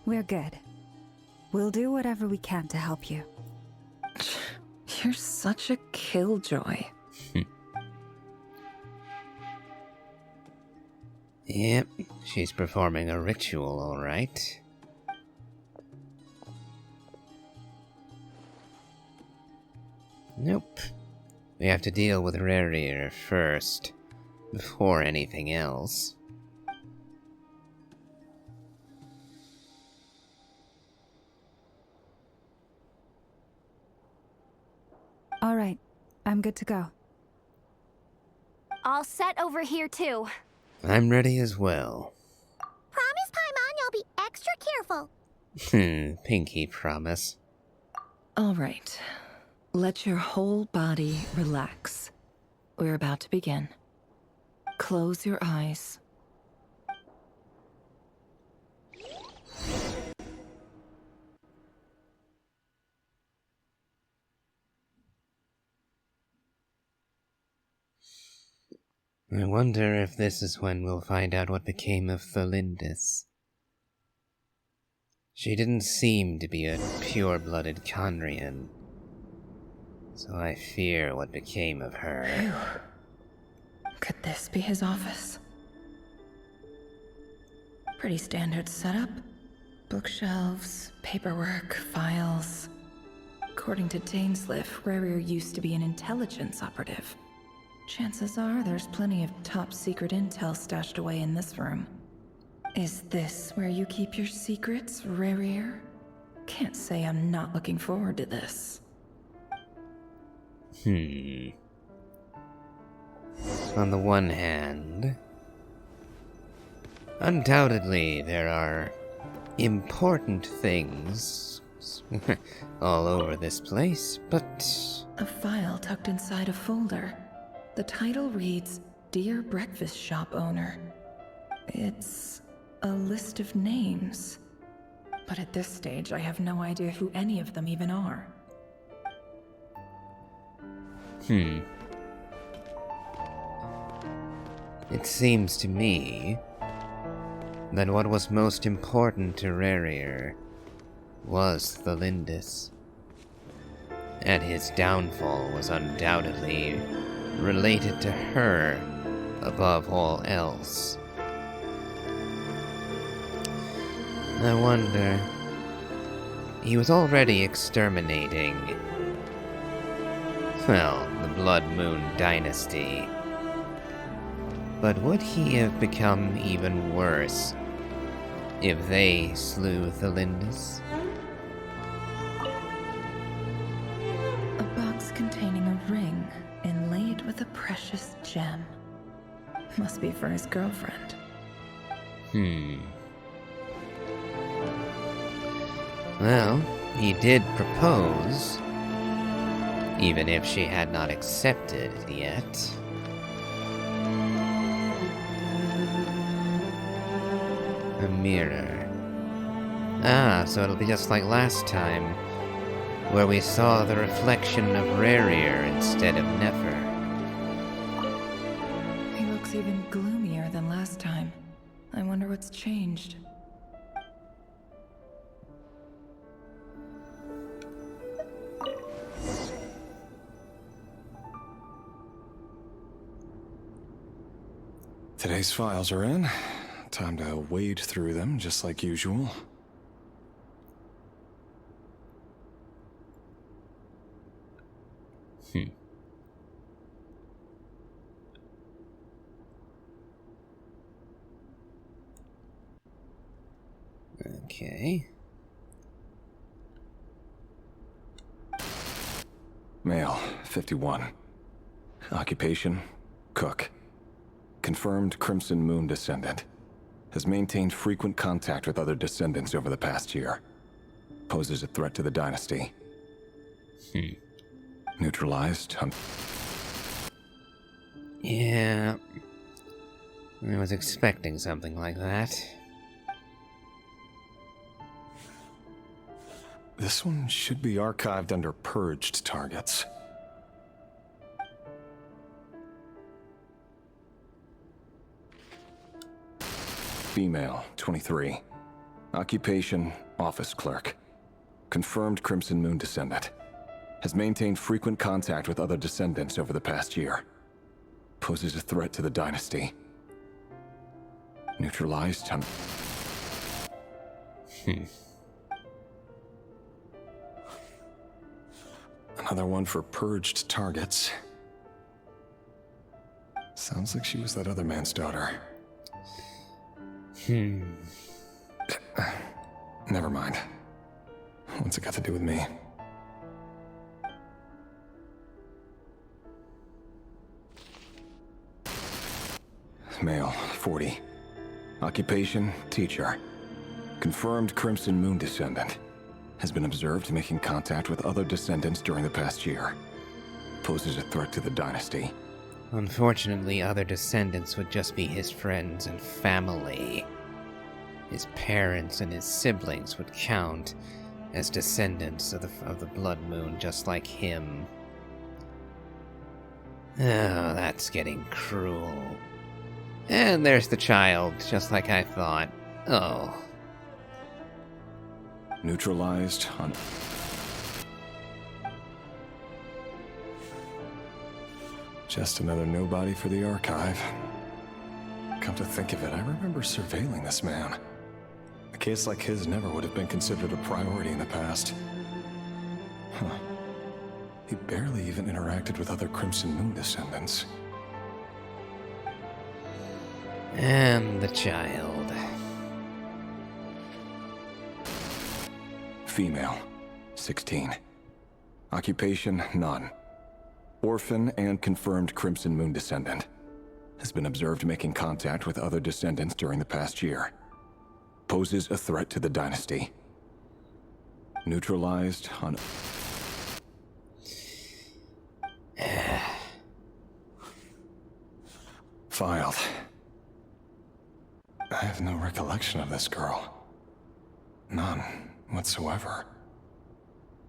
we're good. We'll do whatever we can to help you. You're such a killjoy. Yep, she's performing a ritual, all right. Nope. We have to deal with Rarir first, before anything else. All right, I'm good to go. All set over here, too. I'm ready as well. Promise, Paimon, you'll careful. Pinky promise. All right. Let your whole body relax. We're about to begin. Close your eyes. I wonder if this is when we'll find out what became of Thalindis. She didn't seem to be a pure-blooded Conrian, so I fear what became of her. Phew. Could this be his office? Pretty standard setup. Bookshelves, paperwork, files. According to Dainsliff, Rarier used to be an intelligence operative. Chances are there's plenty of top-secret intel stashed away in this room. Is this where you keep your secrets, Rarier? Can't say I'm not looking forward to this. On the one hand, undoubtedly there are important things all over this place, but... A file tucked inside a folder. The title reads, Dear Breakfast Shop Owner. It's a list of names. But at this stage, I have no idea who any of them even are. It seems to me that what was most important to Rarier was Thalindis. And his downfall was undoubtedly related to her above all else. I wonder... He was already exterminating... well, the Blood Moon Dynasty. But would he have become even worse if they slew Thalindis? A box containing a ring inlaid with a precious gem. Must be for his girlfriend. Well, he did propose, even if she had not accepted yet. A mirror. Ah, so it'll be just like last time, where we saw the reflection of Rarier instead of Nefer. He looks even gloomier than last time. I wonder what's changed. Today's files are in. Time to wade through them, just like usual. Okay. Male, 51. Occupation, cook. Confirmed Crimson Moon descendant. Has maintained frequent contact with other descendants over the past year. Poses a threat to the dynasty. Neutralized. Yeah. I was expecting something like that. This one should be archived under purged targets. Female, 23. Occupation, office clerk. Confirmed Crimson Moon descendant. Has maintained frequent contact with other descendants over the past year. Poses a threat to the dynasty. Neutralized. Another one for purged targets. Sounds like she was that other man's daughter. Never mind. What's it got to do with me? Male, 40. Occupation, teacher. Confirmed Crimson Moon descendant. Has been observed making contact with other descendants during the past year. Poses a threat to the dynasty. Unfortunately, other descendants would just be his friends and family. His parents and his siblings would count as descendants of the Blood Moon, just like him. Oh, that's getting cruel. And there's the child, just like I thought. Oh. Neutralized on... Just another nobody for the archive. Come to think of it, I remember surveilling this man. A case like his never would have been considered a priority in the past. Huh. He barely even interacted with other Crimson Moon descendants. And the child. Female, 16. Occupation, none. Orphan and confirmed Crimson Moon descendant. Has been observed making contact with other descendants during the past year. Poses a threat to the dynasty. Neutralized on... Filed. I have no recollection of this girl. None whatsoever.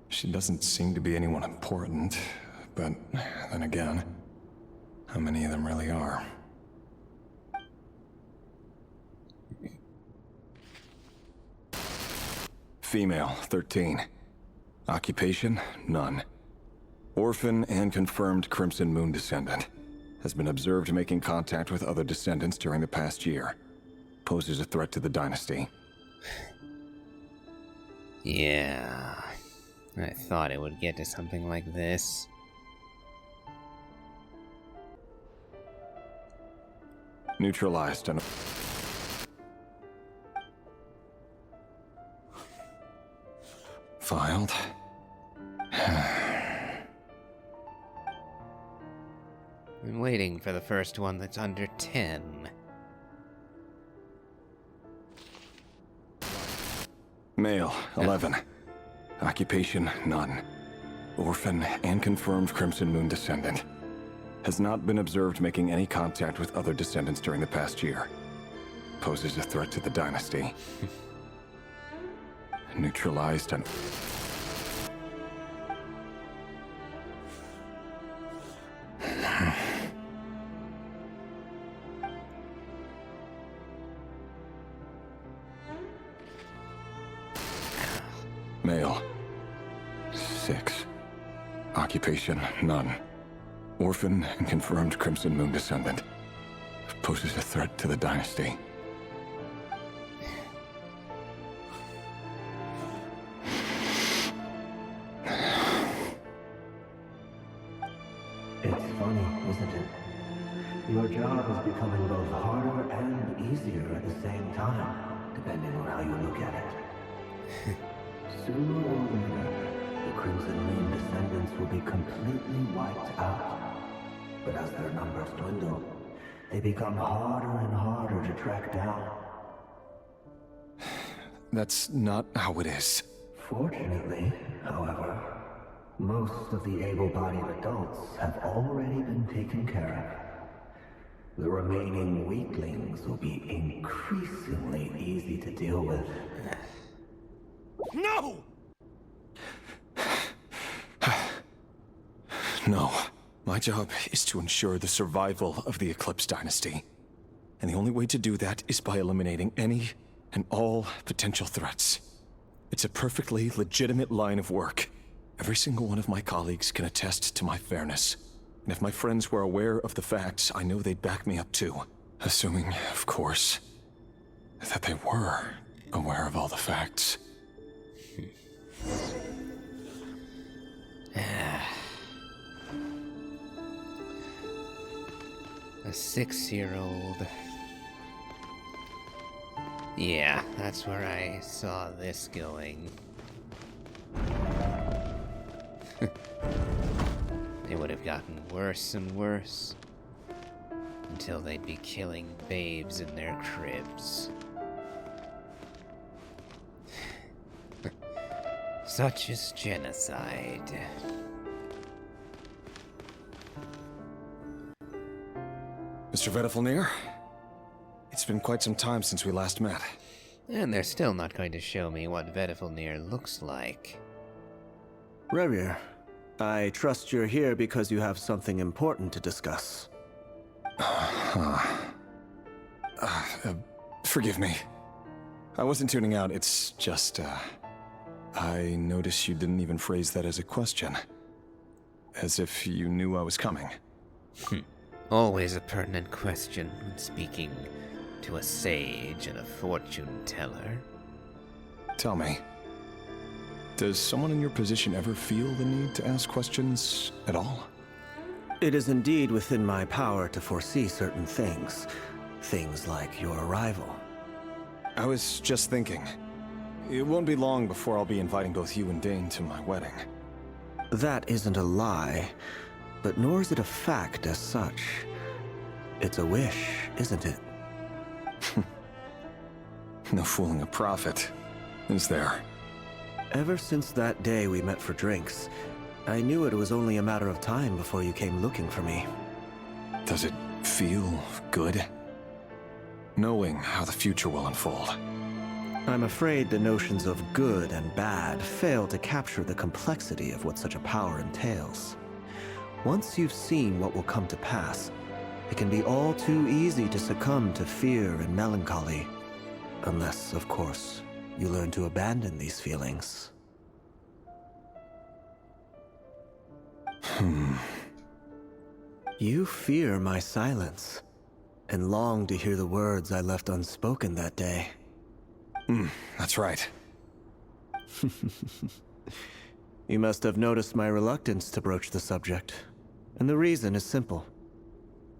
She doesn't seem to be anyone important, but then again, how many of them really are? Female, 13. Occupation, none. Orphan and confirmed Crimson Moon descendant. Has been observed making contact with other descendants during the past year. Poses a threat to the dynasty. Yeah. I thought it would get to something like this. Neutralized on... Filed. I'm waiting for the first one that's under 10. Male, 11. Occupation, none. Orphan and confirmed Crimson Moon descendant. Has not been observed making any contact with other descendants during the past year. Poses a threat to the dynasty. Neutralized on... Male. 6. Occupation, none. Orphan and confirmed Crimson Moon descendant. Poses a threat to the dynasty. It's funny, isn't it? Your job is becoming both harder and easier at the same time, depending on how you look at it. Sooner or later, the Crimson Moon descendants will be completely wiped out. But as their numbers dwindle, they become harder and harder to track down. That's not how it is. Fortunately, however, most of the able-bodied adults have already been taken care of. The remaining weaklings will be increasingly easy to deal with. No! No. My job is to ensure the survival of the Eclipse Dynasty. And the only way to do that is by eliminating any and all potential threats. It's a perfectly legitimate line of work. Every single one of my colleagues can attest to my fairness. And if my friends were aware of the facts, I know they'd back me up too. Assuming, of course, that they were aware of all the facts. A 6-year-old. Yeah, that's where I saw this going. It would have gotten worse and worse until they'd be killing babes in their cribs. Such is genocide. Mr. Vedifalnir, it's been quite some time since we last met. And they're still not going to show me what Vedifalnir looks like. Rerir, I trust you're here because you have something important to discuss. Forgive me. I wasn't tuning out, it's just, I noticed you didn't even phrase that as a question. As if you knew I was coming. Always a pertinent question when speaking to a sage and a fortune teller. Tell me, does someone in your position ever feel the need to ask questions at all? It is indeed within my power to foresee certain things. Things like your arrival. I was just thinking, it won't be long before I'll be inviting both you and Dane to my wedding. That isn't a lie, but nor is it a fact as such. It's a wish, isn't it? No fooling a prophet, is there? Ever since that day we met for drinks, I knew it was only a matter of time before you came looking for me. Does it feel good? Knowing how the future will unfold. I'm afraid the notions of good and bad fail to capture the complexity of what such a power entails. Once you've seen what will come to pass, it can be all too easy to succumb to fear and melancholy. Unless, of course, you learn to abandon these feelings. You fear my silence, and long to hear the words I left unspoken that day. That's right. You must have noticed my reluctance to broach the subject, and the reason is simple.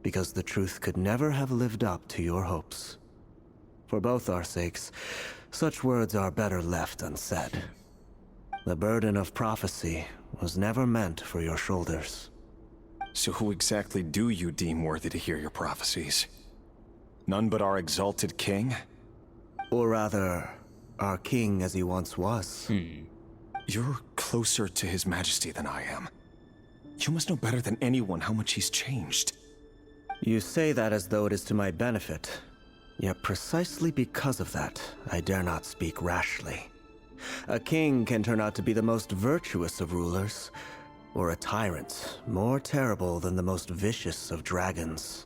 Because the truth could never have lived up to your hopes. For both our sakes, such words are better left unsaid. The burden of prophecy was never meant for your shoulders. So who exactly do you deem worthy to hear your prophecies? None but our exalted king? Or rather, our king as he once was. You're closer to his majesty than I am. You must know better than anyone how much he's changed. You say that as though it is to my benefit. Yet precisely because of that, I dare not speak rashly. A king can turn out to be the most virtuous of rulers, or a tyrant more terrible than the most vicious of dragons.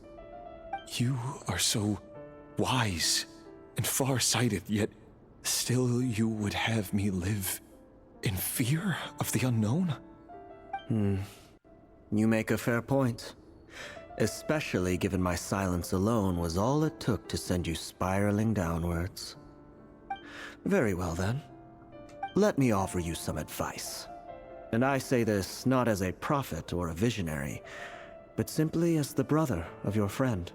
You are so wise and far-sighted, yet still you would have me live in fear of the unknown? You make a fair point. Especially given my silence alone was all it took to send you spiraling downwards. Very well then. Let me offer you some advice. And I say this not as a prophet or a visionary, but simply as the brother of your friend.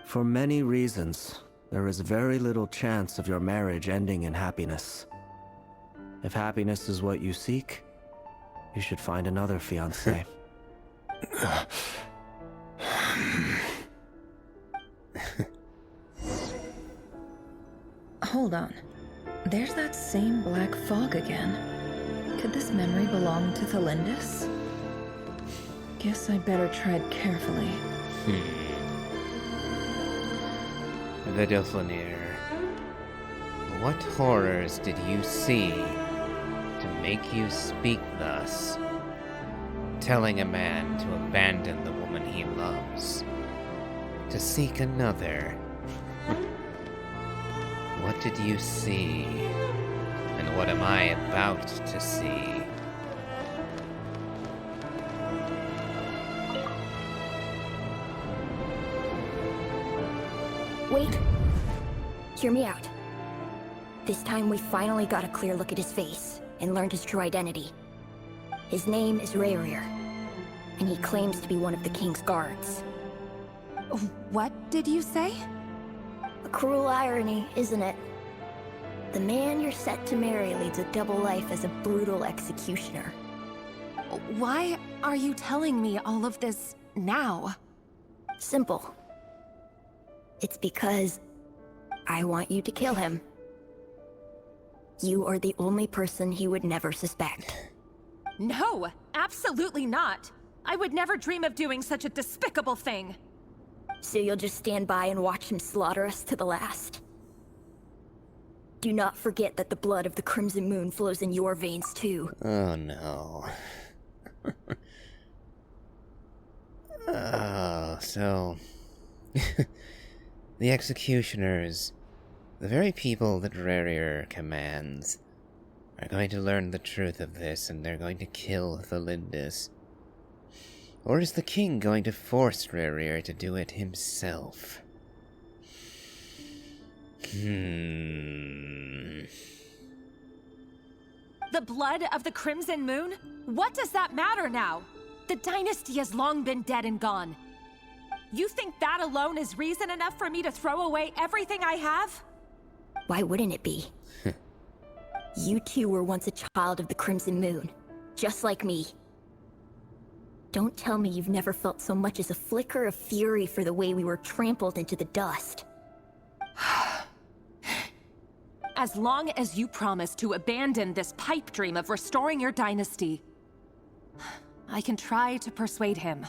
For many reasons, there is very little chance of your marriage ending in happiness. If happiness is what you seek, you should find another fiancé. Hold on. There's that same black fog again. Could this memory belong to Thelindis? Guess I better tread carefully. Vedifalnir, what horrors did you see to make you speak thus? Telling a man to abandon the woman he loves, to seek another. What did you see? And what am I about to see? Wait. Hear me out. This time we finally got a clear look at his face and learned his true identity. His name is Rerir, and he claims to be one of the king's guards. What did you say? A cruel irony, isn't it? The man you're set to marry leads a double life as a brutal executioner. Why are you telling me all of this now? Simple. It's because I want you to kill him. You are the only person he would never suspect. No, absolutely not. I would never dream of doing such a despicable thing. So you'll just stand by and watch him slaughter us to the last? Do not forget that the blood of the Crimson Moon flows in your veins too. Oh no. Oh, so... the executioners, the very people that Rarier commands, are going to learn the truth of this, and they're going to kill Thalindis. Or is the king going to force Rarier to do it himself? The blood of the Crimson Moon? What does that matter now? The dynasty has long been dead and gone. You think that alone is reason enough for me to throw away everything I have? Why wouldn't it be? You two were once a child of the Crimson Moon, just like me. Don't tell me you've never felt so much as a flicker of fury for the way we were trampled into the dust. As long as you promise to abandon this pipe dream of restoring your dynasty, I can try to persuade him.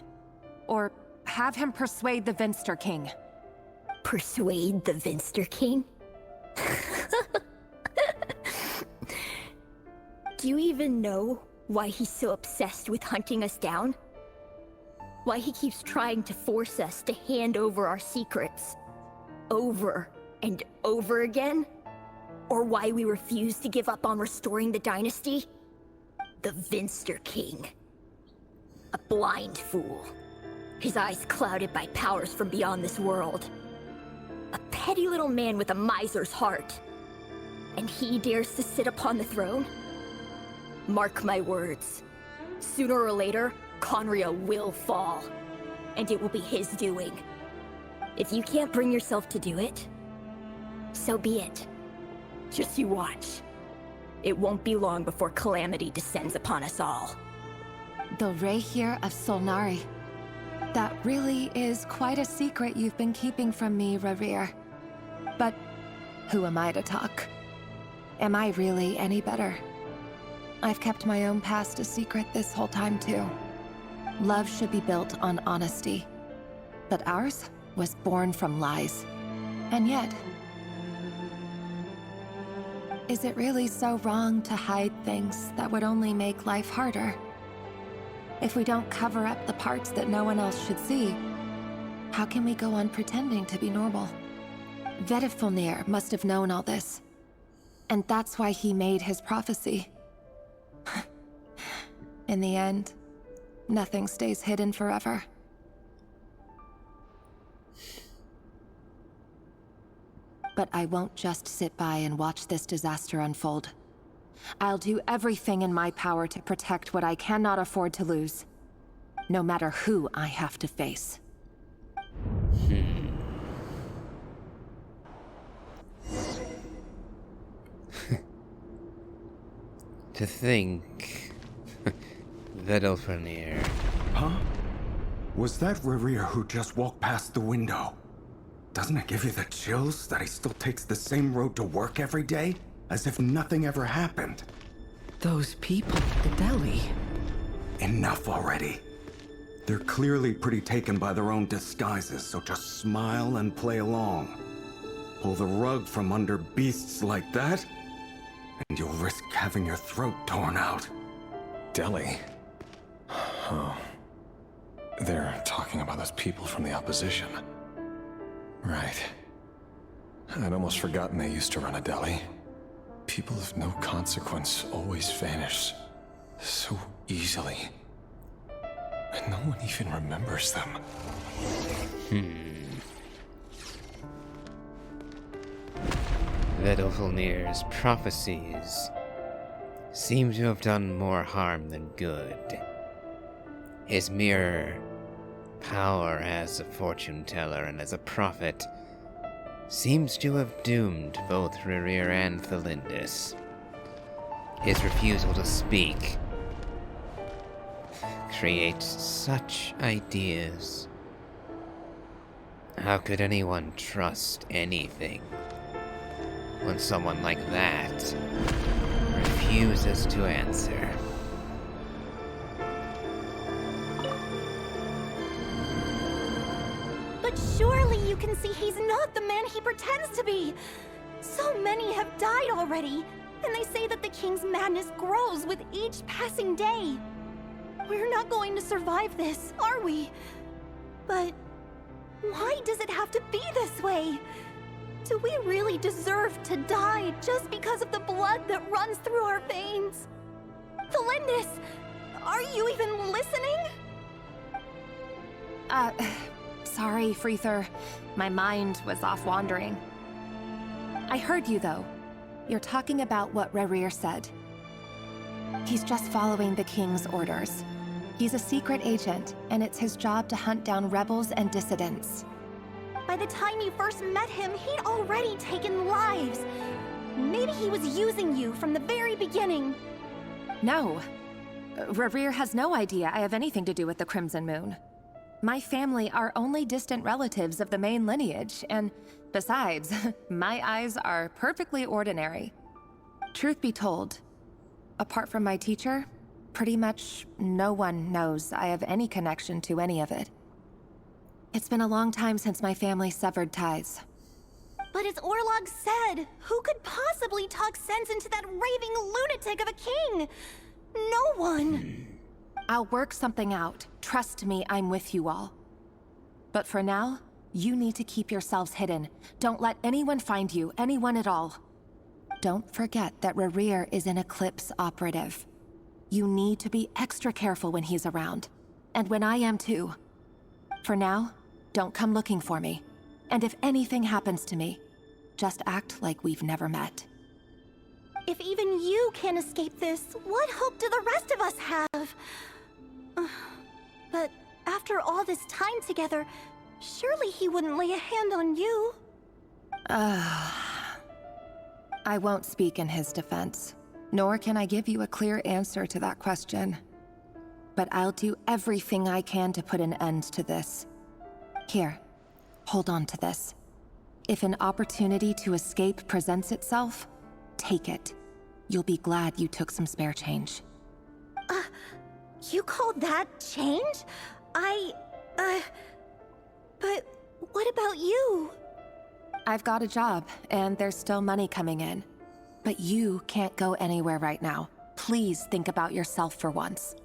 Or have him persuade the Vinster King. Persuade the Vinster King? Do you even know why he's so obsessed with hunting us down? Why he keeps trying to force us to hand over our secrets? Over and over again? Or why we refuse to give up on restoring the dynasty? The Vinster King. A blind fool. His eyes clouded by powers from beyond this world. A petty little man with a miser's heart. And he dares to sit upon the throne? Mark my words. Sooner or later, Conria will fall. And it will be his doing. If you can't bring yourself to do it, so be it. Just you watch. It won't be long before calamity descends upon us all. The Rehir of Solnari. That really is quite a secret you've been keeping from me, Rarier. But who am I to talk? Am I really any better? I've kept my own past a secret this whole time, too. Love should be built on honesty. But ours was born from lies. And yet... is it really so wrong to hide things that would only make life harder? If we don't cover up the parts that no one else should see, how can we go on pretending to be normal? Vedifulnir must have known all this. And that's why he made his prophecy. In the end, nothing stays hidden forever. But I won't just sit by and watch this disaster unfold. I'll do everything in my power to protect what I cannot afford to lose, no matter who I have to face. To think... Vedifulnir. Huh? Was that Rarier who just walked past the window? Doesn't it give you the chills that he still takes the same road to work every day? As if nothing ever happened. Those people at the deli. Enough already. They're clearly pretty taken by their own disguises, so just smile and play along. Pull the rug from under beasts like that, and you'll risk having your throat torn out. Deli? Oh. They're talking about those people from the opposition. Right. I'd almost forgotten they used to run a deli. People of no consequence always vanish so easily. And no one even remembers them. Vedifulnir's prophecies seem to have done more harm than good. His mere power as a fortune teller and as a prophet seems to have doomed both Rarier and Thalindis. His refusal to speak creates such ideas. How could anyone trust anything? when someone like that refuses to answer. But surely you can see he's not the man he pretends to be! So many have died already, and they say that the king's madness grows with each passing day. We're not going to survive this, are we? But why does it have to be this way? Do we really deserve to die just because of the blood that runs through our veins? Felindis, are you even listening? Sorry, Freether. My mind was off wandering. I heard you, though. You're talking about what Rerir said. He's just following the king's orders. He's a secret agent, and it's his job to hunt down rebels and dissidents. By the time you first met him, he'd already taken lives. Maybe he was using you from the very beginning. No. Rerir has no idea I have anything to do with the Crimson Moon. My family are only distant relatives of the main lineage, and besides, my eyes are perfectly ordinary. Truth be told, apart from my teacher, pretty much no one knows I have any connection to any of it. It's been a long time since my family severed ties. But as Orlog said, who could possibly talk sense into that raving lunatic of a king? No one. I'll work something out. Trust me, I'm with you all. But for now, you need to keep yourselves hidden. Don't let anyone find you, anyone at all. Don't forget that Rerir is an Eclipse operative. You need to be extra careful when he's around. And when I am too. For now, don't come looking for me. And if anything happens to me, just act like we've never met. If even you can't escape this, what hope do the rest of us have? But after all this time together, surely he wouldn't lay a hand on you. I won't speak in his defense, nor can I give you a clear answer to that question. But I'll do everything I can to put an end to this. Here, hold on to this. If an opportunity to escape presents itself, take it. You'll be glad you took some spare change. You call that change? But what about you? I've got a job, and there's still money coming in. But you can't go anywhere right now. Please think about yourself for once.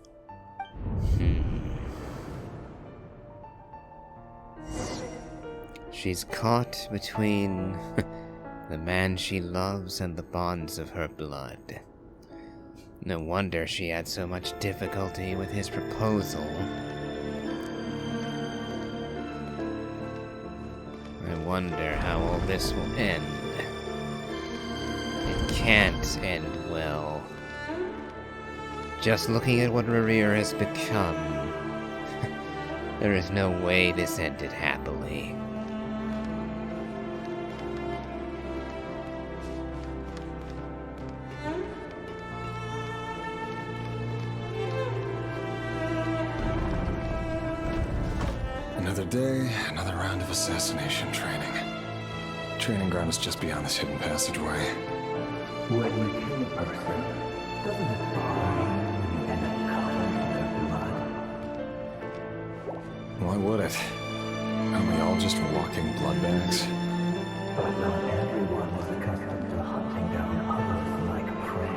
She's caught between the man she loves and the bonds of her blood. No wonder she had so much difficulty with his proposal. I wonder how all this will end. It can't end well. Just looking at what Rerir has become, there is no way this ended happily. Another day, another round of assassination training. Training ground is just beyond this hidden passageway. When you kill a person, doesn't it bother you when you end up covered in their blood? Why would it? Aren't we all just walking blood bags? But not everyone was accustomed to hunting down others like prey.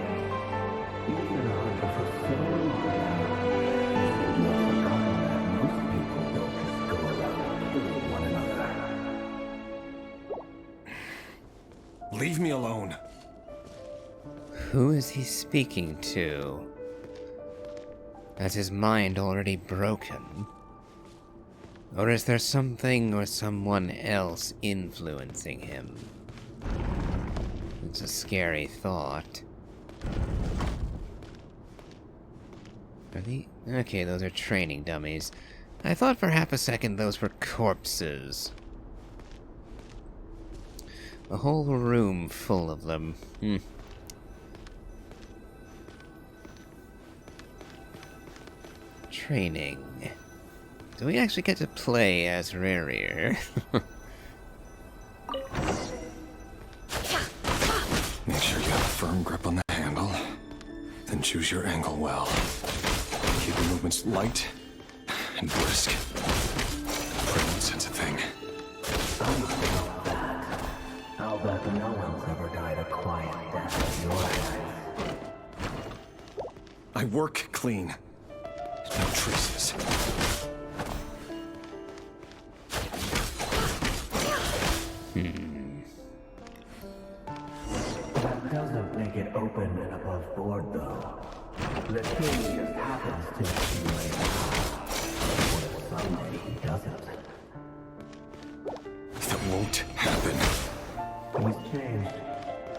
You've been a hunter for so long now. You have forgotten that most people don't just go around killing one another. Leave me alone. Who is he speaking to? Has his mind already broken? Or is there something or someone else influencing him? It's a scary thought. Okay, those are training dummies. I thought for half a second those were corpses. A whole room full of them. Training. Do we actually get to play as Rerir? firm grip on the handle, then choose your angle well. Keep the movements light and brisk. Pray won't sense a thing. I'll bet no one's ever died a quiet death at your hands. I work clean. No traces. That doesn't make it open and above board, though. The king just happens to accumulate power. What if someday he doesn't? That won't happen. He's changed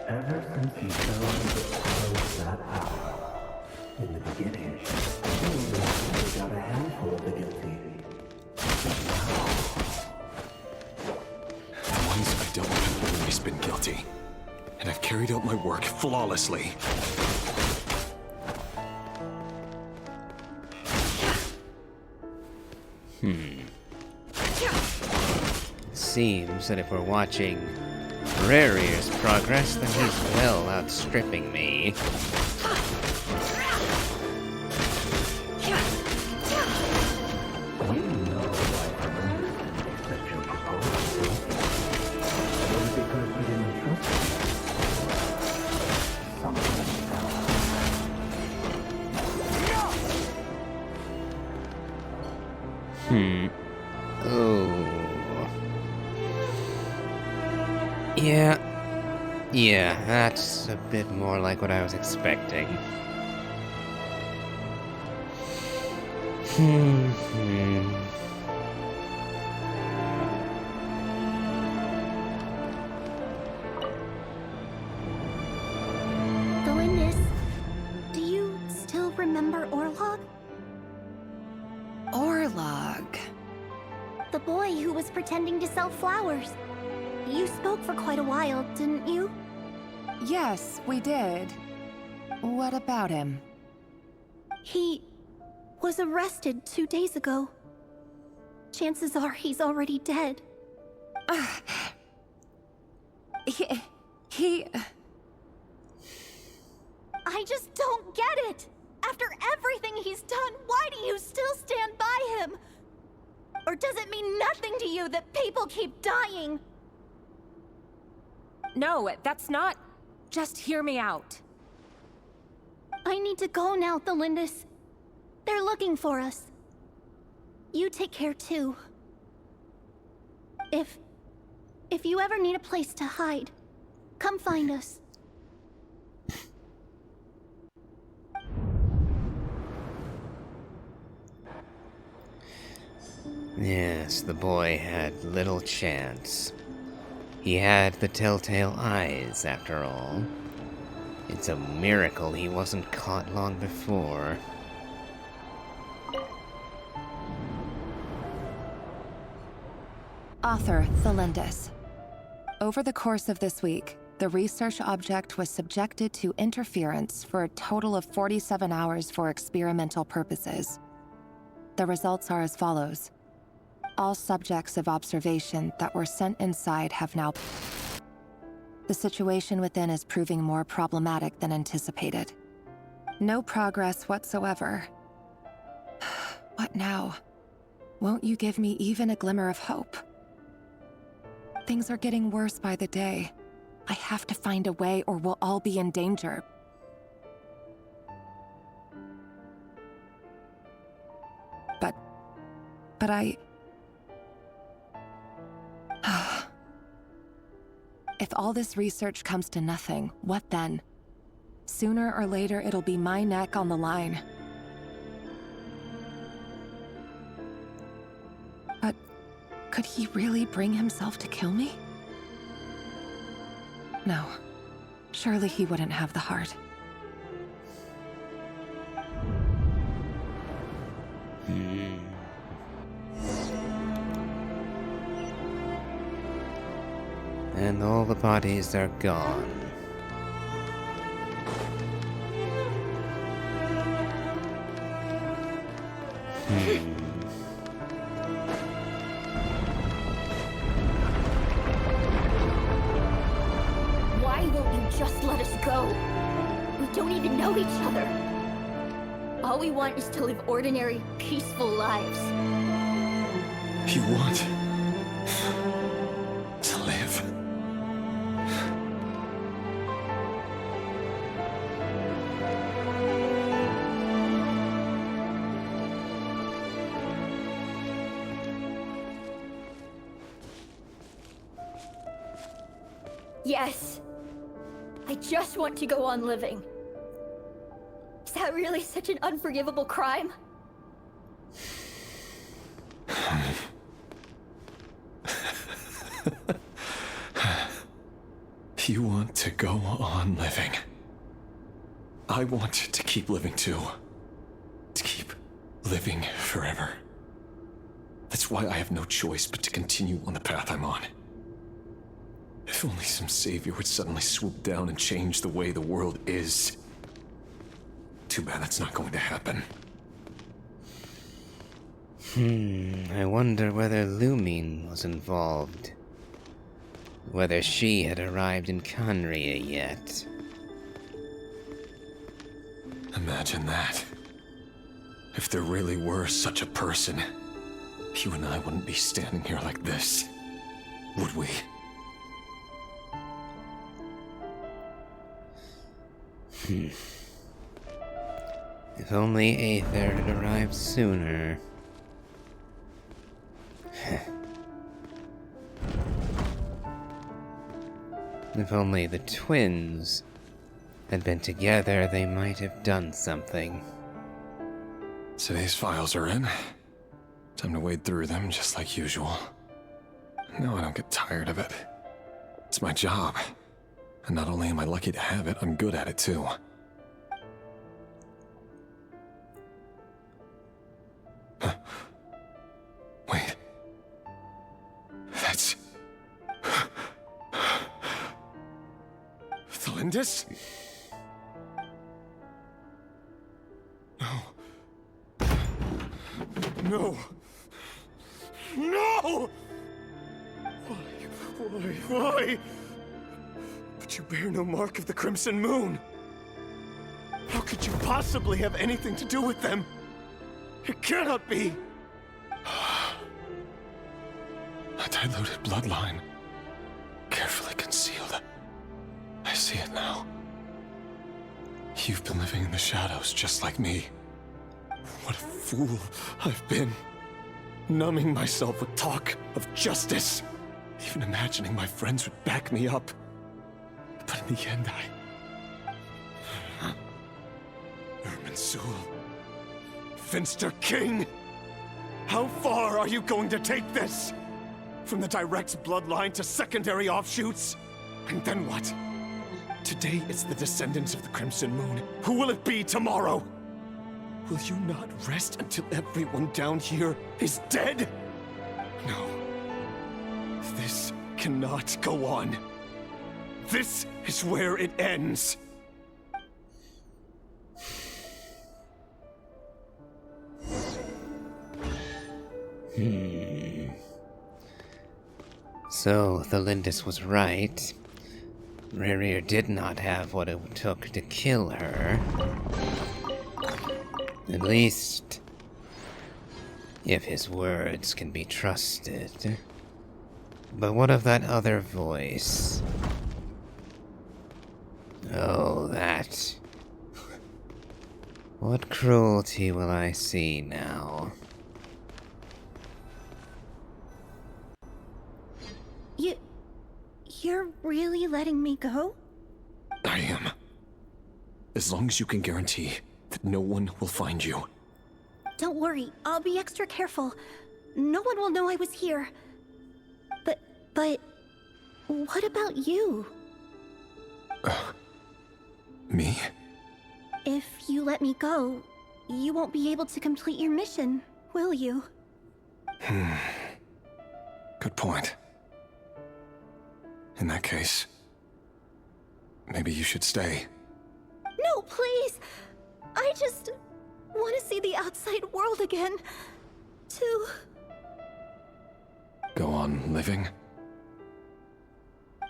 ever since he chose to close that power. In the beginning, he only got a handful of the guilty. The ones I dealt with have always been guilty. And I've carried out my work flawlessly. Seems that if we're watching Rarier's progress, then he's well outstripping me. Oh. Yeah, that's a bit more like what I was expecting. Glynis, do you still remember Orlog? Orlog. The boy who was pretending to sell flowers. You spoke for quite a while, didn't you? Yes, we did. What about him? He was arrested 2 days ago. Chances are he's already dead. He... I just don't get it! After everything he's done, why do you still stand by him? Or does it mean nothing to you that people keep dying? No, that's not... Just hear me out. I need to go now, Thelindis. They're looking for us. You take care too. If you ever need a place to hide, come find us. Yes, the boy had little chance. He had the telltale eyes, after all. It's a miracle he wasn't caught long before. Author Thelindis. Over the course of this week, the research object was subjected to interference for a total of 47 hours for experimental purposes. The results are as follows. All subjects of observation that were sent inside have now... The situation within is proving more problematic than anticipated. No progress whatsoever. What now? Won't you give me even a glimmer of hope? Things are getting worse by the day. I have to find a way or we'll all be in danger. But I... If all this research comes to nothing, what then? Sooner or later, it'll be my neck on the line. But could he really bring himself to kill me? No. Surely he wouldn't have the heart. And all the bodies are gone. Why won't you just let us go. We don't even know each other. All we want is to live ordinary, peaceful lives. You want to live? Yes. I just want to go on living. Is that really such an unforgivable crime? You want to go on living. I want to keep living too. To keep living forever. That's why I have no choice but to continue on the path I'm on. If only some savior would suddenly swoop down and change the way the world is. Too bad that's not going to happen. I wonder whether Lumine was involved. Whether she had arrived in Khaenri'ah yet. Imagine that. If there really were such a person, you and I wouldn't be standing here like this, would we? If only Aether had arrived sooner. If only the twins had been together, they might have done something. So these files are in. Time to wade through them just like usual. No, I don't get tired of it. It's my job. And not only am I lucky to have it, I'm good at it too. Huh. Wait. That's... Thalindis? No. No! Why? But you bear no mark of the Crimson Moon. How could you possibly have anything to do with them? It cannot be! A diluted bloodline. Carefully concealed. I see it now. You've been living in the shadows just like me. What a fool I've been. Numbing myself with talk of justice. Even imagining my friends would back me up. But in the end, Irminsul. Finster King! How far are you going to take this? From the direct bloodline to secondary offshoots? And then what? Today it's the descendants of the Crimson Moon. Who will it be tomorrow? Will you not rest until everyone down here is dead? No. This cannot go on. This is where it ends. So, Thalindis was right. Rerir did not have what it took to kill her. At least, if his words can be trusted. But what of that other voice? Oh, that. What cruelty will I see now? You're really letting me go? I am. As long as you can guarantee that no one will find you. Don't worry, I'll be extra careful. No one will know I was here. But... what about you? Me? If you let me go, you won't be able to complete your mission, will you? Good point. In that case, maybe you should stay. No, please! I just want to see the outside world again. To... Go on living?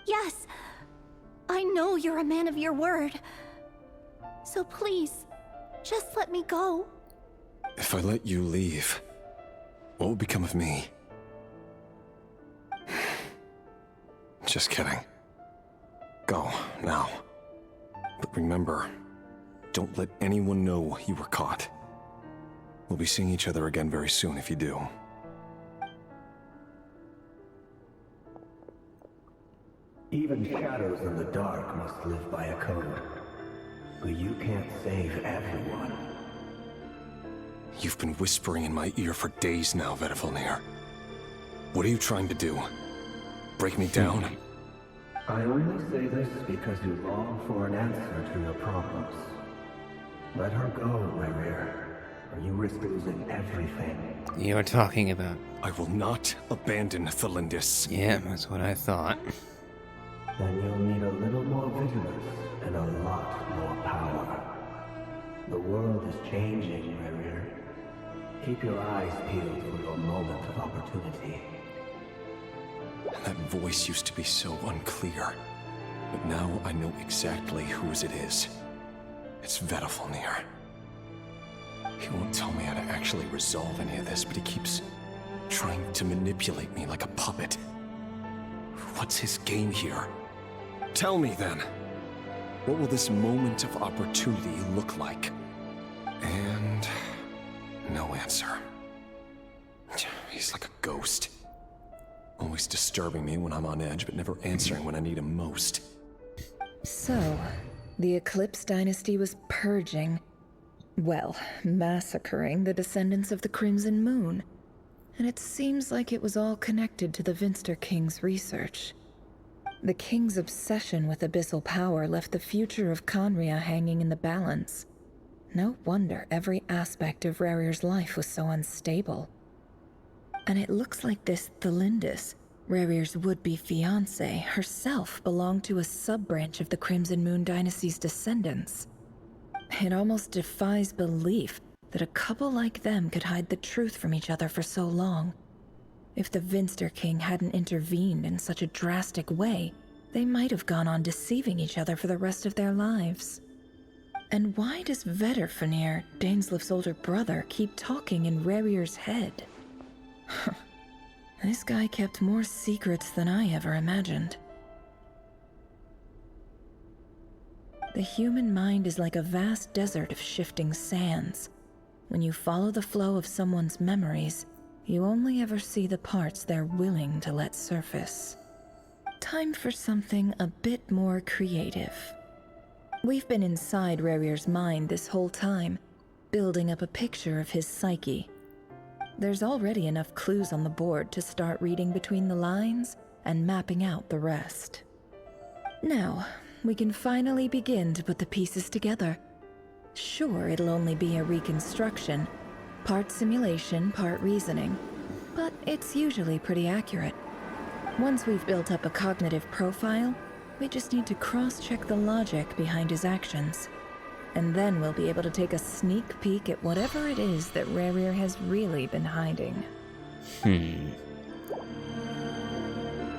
Yes. I know know you're a man of your word. So please, just let me go. If I let you leave, what will become of me? Just kidding. Go, now. But remember, don't let anyone know you were caught. We'll be seeing each other again very soon if you do. Even shadows in the dark must live by a code. But you can't save everyone. You've been whispering in my ear for days now, Vedifalnir. What are you trying to do? Break me down? I only say this because you long for an answer to your problems. Let her go, Rerir, or you risk losing everything. You're talking about... I will not abandon Thelindis. Yeah, that's what I thought. Then you'll need a little more vigilance and a lot more power. The world is changing, Rerir. Keep your eyes peeled for your moment of opportunity. That voice used to be so unclear. But now I know exactly whose it is. It's Vedifalnir. He won't tell me how to actually resolve any of this, but he keeps trying to manipulate me like a puppet. What's his game here? Tell me then. What will this moment of opportunity look like? And... no answer. He's like a ghost. Always disturbing me when I'm on edge, but never answering when I need him most. So, the Eclipse Dynasty was purging, well, massacring the descendants of the Crimson Moon. And it seems like it was all connected to the Vinster King's research. The King's obsession with abyssal power left the future of Khaenri'ah hanging in the balance. No wonder every aspect of Rerir's life was so unstable. And it looks like this Thelindis, Rerir's would-be fiancée, herself belonged to a sub-branch of the Crimson Moon Dynasty's descendants. It almost defies belief that a couple like them could hide the truth from each other for so long. If the Vinster King hadn't intervened in such a drastic way, they might have gone on deceiving each other for the rest of their lives. And why does Vedifalnir, Dainslif's older brother, keep talking in Rerir's head? This guy kept more secrets than I ever imagined. The human mind is like a vast desert of shifting sands. When you follow the flow of someone's memories, you only ever see the parts they're willing to let surface. Time for something a bit more creative. We've been inside Rerir's mind this whole time, building up a picture of his psyche. There's already enough clues on the board to start reading between the lines and mapping out the rest. Now, we can finally begin to put the pieces together. Sure, it'll only be a reconstruction, part simulation, part reasoning, but it's usually pretty accurate. Once we've built up a cognitive profile, we just need to cross-check the logic behind his actions. And then we'll be able to take a sneak peek at whatever it is that Rerir has really been hiding.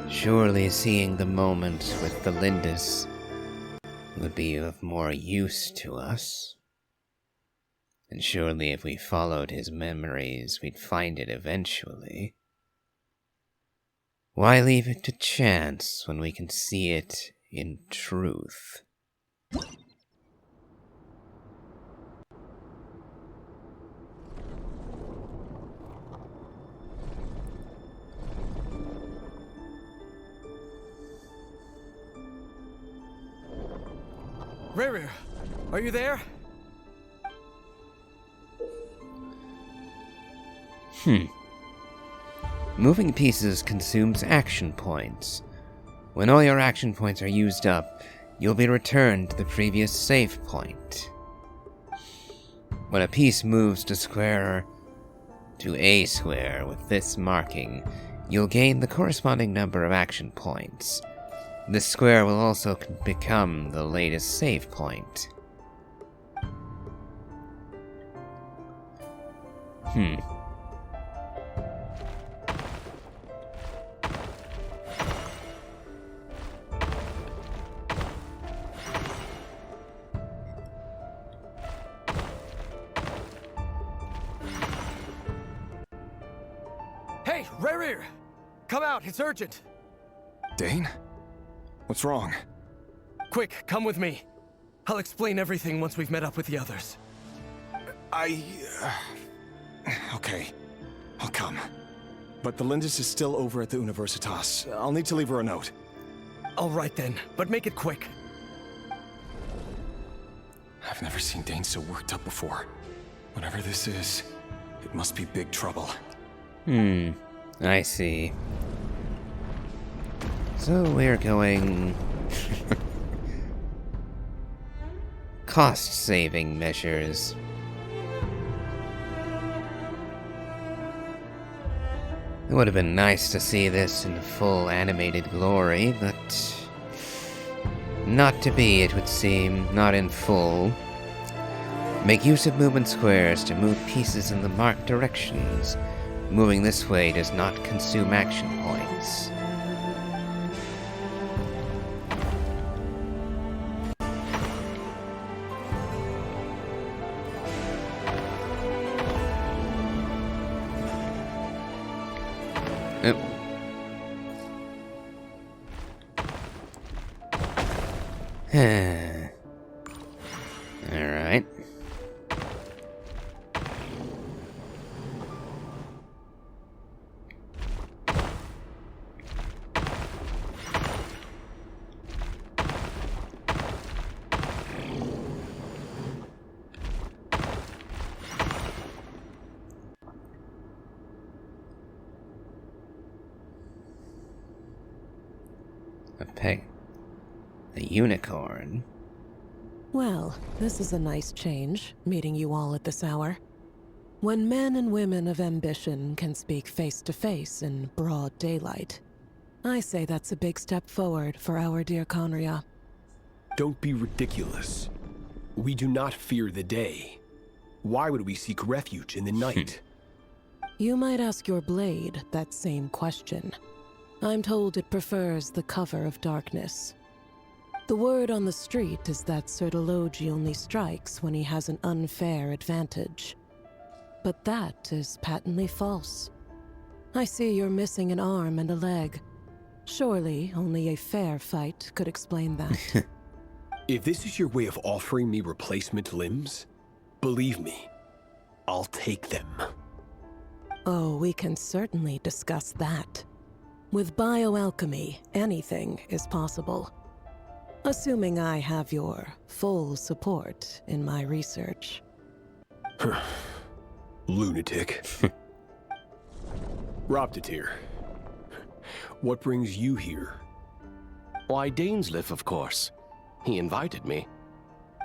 Surely seeing the moment with Thelindis would be of more use to us. And surely if we followed his memories, we'd find it eventually. Why leave it to chance when we can see it in truth? Rerir, are you there? Moving pieces consumes action points. When all your action points are used up, you'll be returned to the previous save point. When a piece moves to a square with this marking, you'll gain the corresponding number of action points. This square will also become the latest save point. Rerir! Come out, it's urgent! Dane? What's wrong? Quick, come with me. I'll explain everything once we've met up with the others. Okay. I'll come. But the Lindis is still over at the Universitas. I'll need to leave her a note. All right then, but make it quick. I've never seen Dane so worked up before. Whatever this is, it must be big trouble. I see. So we're going... cost-saving measures. It would have been nice to see this in full animated glory, but... not to be, it would seem. Not in full. Make use of movement squares to move pieces in the marked directions. Moving this way does not consume action points. Alright. A unicorn. Well, this is a nice change, meeting you all at this hour. When men and women of ambition can speak face to face in broad daylight, I say that's a big step forward for our dear Conria. Don't be ridiculous. We do not fear the day. Why would we seek refuge in the night? You might ask your blade that same question. I'm told it prefers the cover of darkness. The word on the street is that Elegy only strikes when he has an unfair advantage. But that is patently false. I see you're missing an arm and a leg. Surely only a fair fight could explain that. If this is your way of offering me replacement limbs, believe me, I'll take them. Oh, we can certainly discuss that. With bioalchemy, anything is possible. Assuming I have your full support in my research. Lunatic. Roptatir, what brings you here? Why, Dainsleif, of course. He invited me.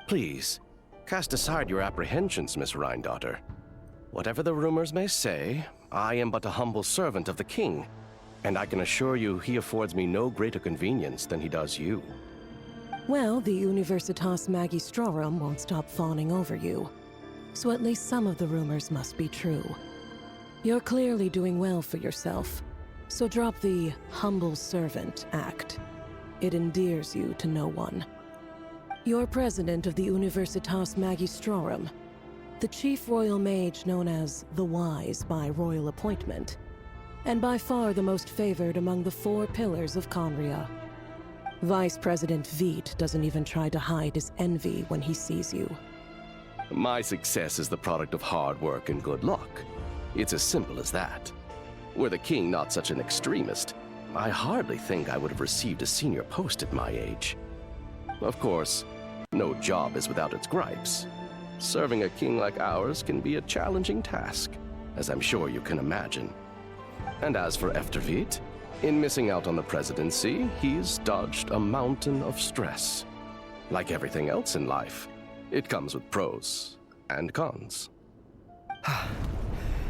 Please, cast aside your apprehensions, Miss Rhindaughter. Whatever the rumors may say, I am but a humble servant of the king, and I can assure you he affords me no greater convenience than he does you. Well, the Universitas Magistrorum won't stop fawning over you. So at least some of the rumors must be true. You're clearly doing well for yourself, so drop the humble servant act. It endears you to no one. You're president of the Universitas Magistrorum, the chief royal mage known as the Wise by royal appointment, and by far the most favored among the 4 pillars of Conria. Vice President Veit doesn't even try to hide his envy when he sees you. My success is the product of hard work and good luck. It's as simple as that. Were the king not such an extremist, I hardly think I would have received a senior post at my age. Of course, no job is without its gripes. Serving a king like ours can be a challenging task, as I'm sure you can imagine. And as for Veit, in missing out on the presidency, he's dodged a mountain of stress. Like everything else in life, it comes with pros and cons.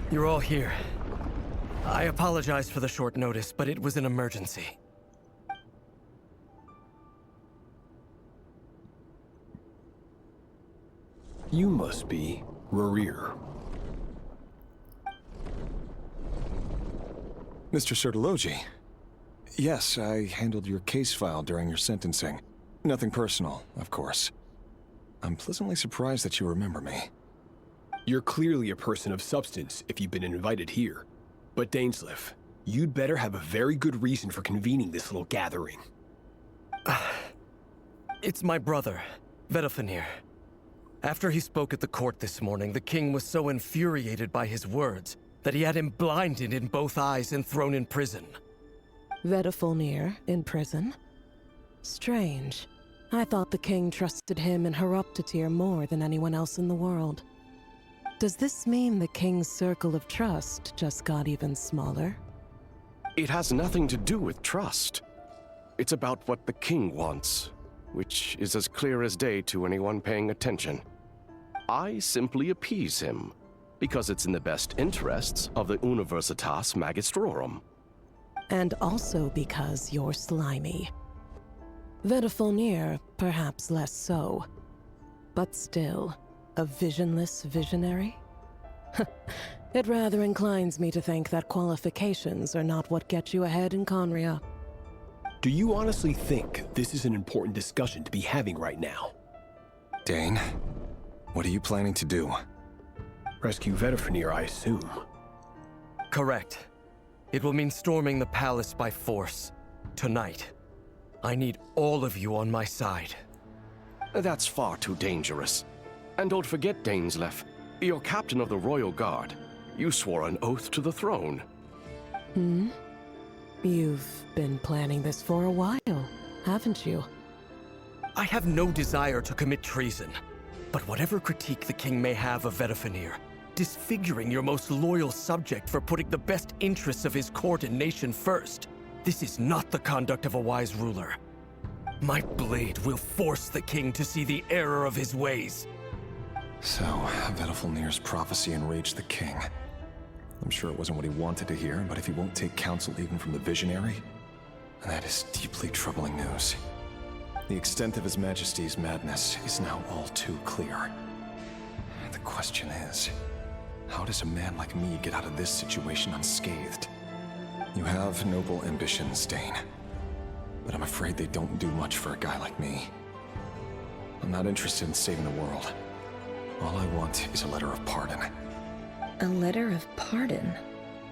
You're all here. I apologize for the short notice, but it was an emergency. You must be Rerir. Mr. Elegy. Yes, I handled your case file during your sentencing. Nothing personal, of course. I'm pleasantly surprised that you remember me. You're clearly a person of substance if you've been invited here. But Dainsleif, You'd better have a very good reason for convening this little gathering. It's my brother, Vedafenir. After he spoke at the court this morning, the king was so infuriated by his words that he had him blinded in both eyes and thrown in prison. Vedafenir in prison? Strange. I thought the king trusted him and Horoptatyr more than anyone else in the world. Does this mean the king's circle of trust just got even smaller? It has nothing to do with trust. It's about what the king wants, which is as clear as day to anyone paying attention. I simply appease him, because it's in the best interests of the Universitas Magistrorum. And also because you're slimy. Vedafenir, perhaps less so. But still, a visionless visionary? It rather inclines me to think that qualifications are not what get you ahead in Conria. Do you honestly think this is an important discussion to be having right now? Dane, what are you planning to do? Rescue Vedafenir, I assume. Correct. It will mean storming the palace by force. Tonight. I need all of you on my side. That's far too dangerous. And don't forget, Dainsleif, you're captain of the Royal Guard. You swore an oath to the throne. Hmm? You've been planning this for a while, haven't you? I have no desire to commit treason. But whatever critique the king may have of Vedafenir, disfiguring your most loyal subject for putting the best interests of his court and nation first, this is not the conduct of a wise ruler. My blade will force the king to see the error of his ways. So, Vedafenir's prophecy enraged the king. I'm sure it wasn't what he wanted to hear, but if he won't take counsel even from the visionary, that is deeply troubling news. The extent of His Majesty's madness is now all too clear. The question is, how does a man like me get out of this situation unscathed? You have noble ambitions, Dane, but I'm afraid they don't do much for a guy like me. I'm not interested in saving the world. All I want is a letter of pardon. A letter of pardon?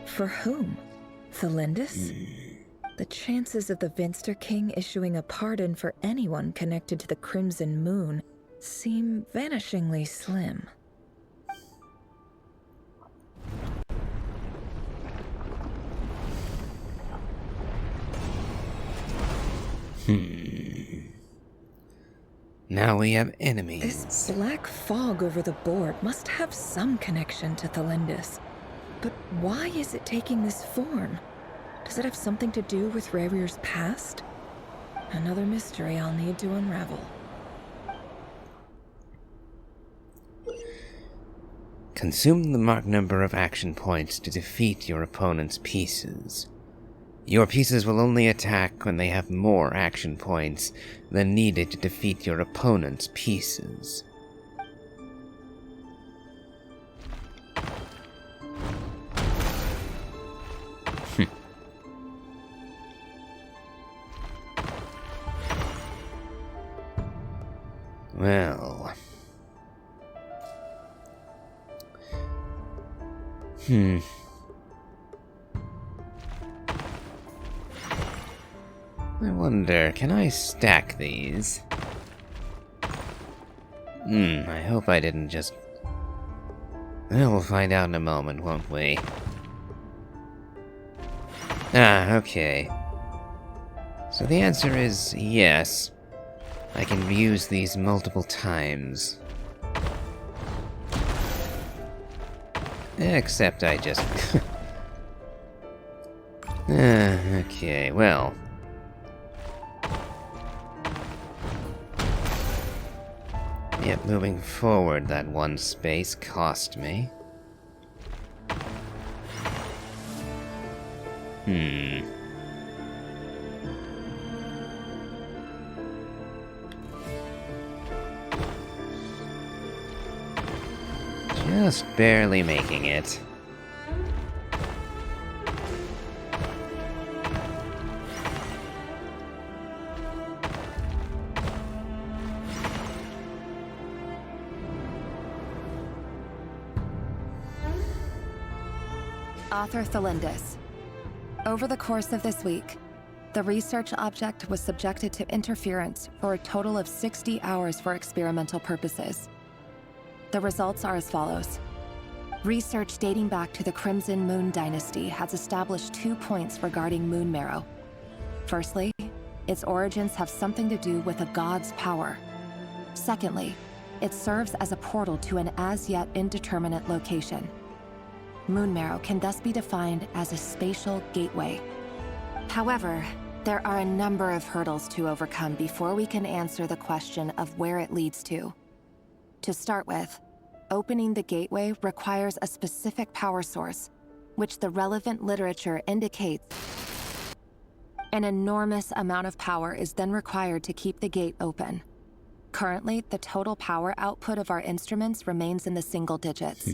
For whom? Thelindis? The chances of the Vinster King issuing a pardon for anyone connected to the Crimson Moon seem vanishingly slim. Now we have enemies. This black fog over the board must have some connection to Thelindis. But why is it taking this form? Does it have something to do with Revir's past? Another mystery I'll need to unravel. Consume the marked number of action points to defeat your opponent's pieces. Your pieces will only attack when they have more action points than needed to defeat your opponent's pieces. Well... I wonder, can I stack these? I hope I didn't just... Well, we'll find out in a moment, won't we? Ah, okay. So the answer is yes. I can use these multiple times. Except I just... okay, well... Yep, moving forward, that one space cost me. Just barely making it. Author Thelindis. Over the course of this week, the research object was subjected to interference for a total of 60 hours for experimental purposes. The results are as follows. Research dating back to the Crimson Moon Dynasty has established 2 points regarding moon marrow. Firstly, its origins have something to do with a god's power. Secondly, it serves as a portal to an as-yet indeterminate location. Moon marrow can thus be defined as a spatial gateway. However, there are a number of hurdles to overcome before we can answer the question of where it leads to. To start with, opening the gateway requires a specific power source, which the relevant literature indicates. An enormous amount of power is then required to keep the gate open. Currently, the total power output of our instruments remains in the single digits.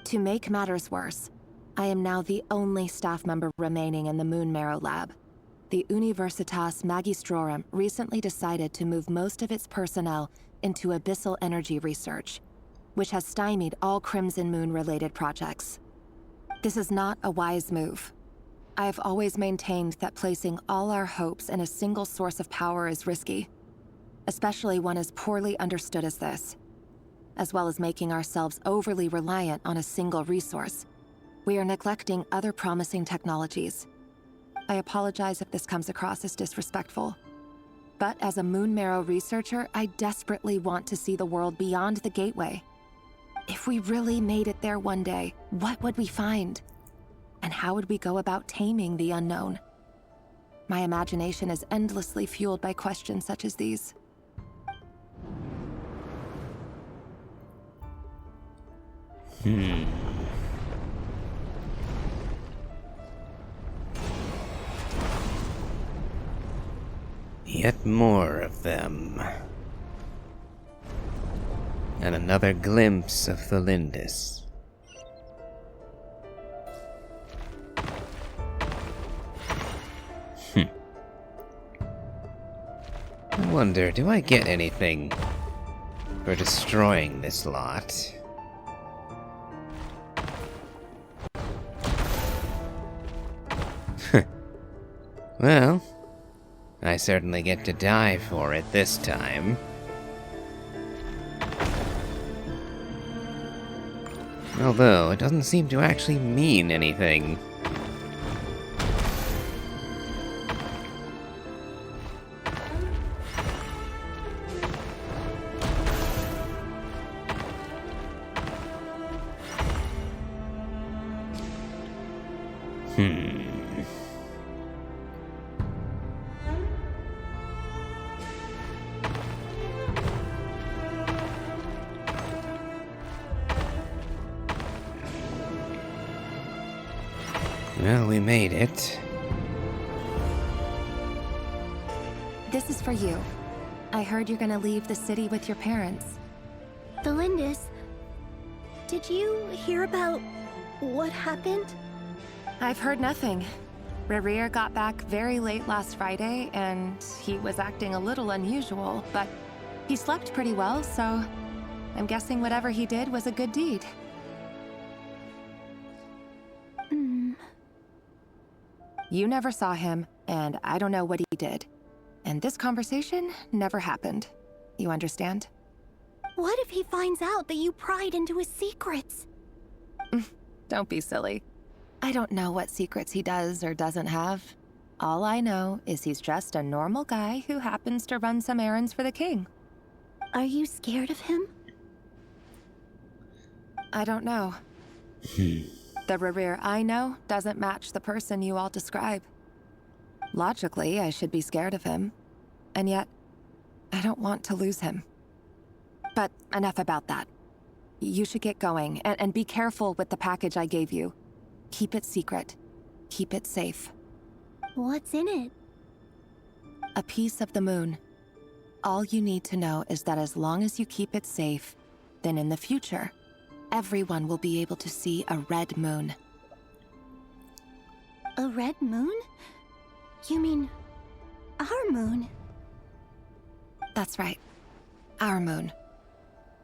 To make matters worse, I am now the only staff member remaining in the Moon Marrow lab. The Universitas Magistrorum recently decided to move most of its personnel into abyssal energy research, which has stymied all Crimson Moon-related projects. This is not a wise move. I have always maintained that placing all our hopes in a single source of power is risky, especially one as poorly understood as this. As well as making ourselves overly reliant on a single resource, we are neglecting other promising technologies. I apologize if this comes across as disrespectful, but as a Moon Marrow researcher, I desperately want to see the world beyond the gateway. If we really made it there one day, what would we find? And how would we go about taming the unknown? My imagination is endlessly fueled by questions such as these. Yet more of them. And another glimpse of the Lindis. I wonder, do I get anything for destroying this lot? Well, I certainly get to die for it this time. Although, it doesn't seem to actually mean anything. Well, we made it. This is for you. I heard you're gonna leave the city with your parents. The Lindis. Did you hear about what happened? I've heard nothing. Rerir got back very late last Friday, and he was acting a little unusual, but he slept pretty well, so I'm guessing whatever he did was a good deed. You never saw him, and I don't know what he did. And this conversation never happened. You understand? What if he finds out that you pried into his secrets? Don't be silly. I don't know what secrets he does or doesn't have. All I know is he's just a normal guy who happens to run some errands for the king. Are you scared of him? I don't know. The Rerir I know doesn't match the person you all describe. Logically, I should be scared of him. And yet, I don't want to lose him. But enough about that. You should get going, and be careful with the package I gave you. Keep it secret. Keep it safe. What's in it? A piece of the moon. All you need to know is that as long as you keep it safe, then in the future, everyone will be able to see a red moon. A red moon? You mean our moon? That's right. Our moon.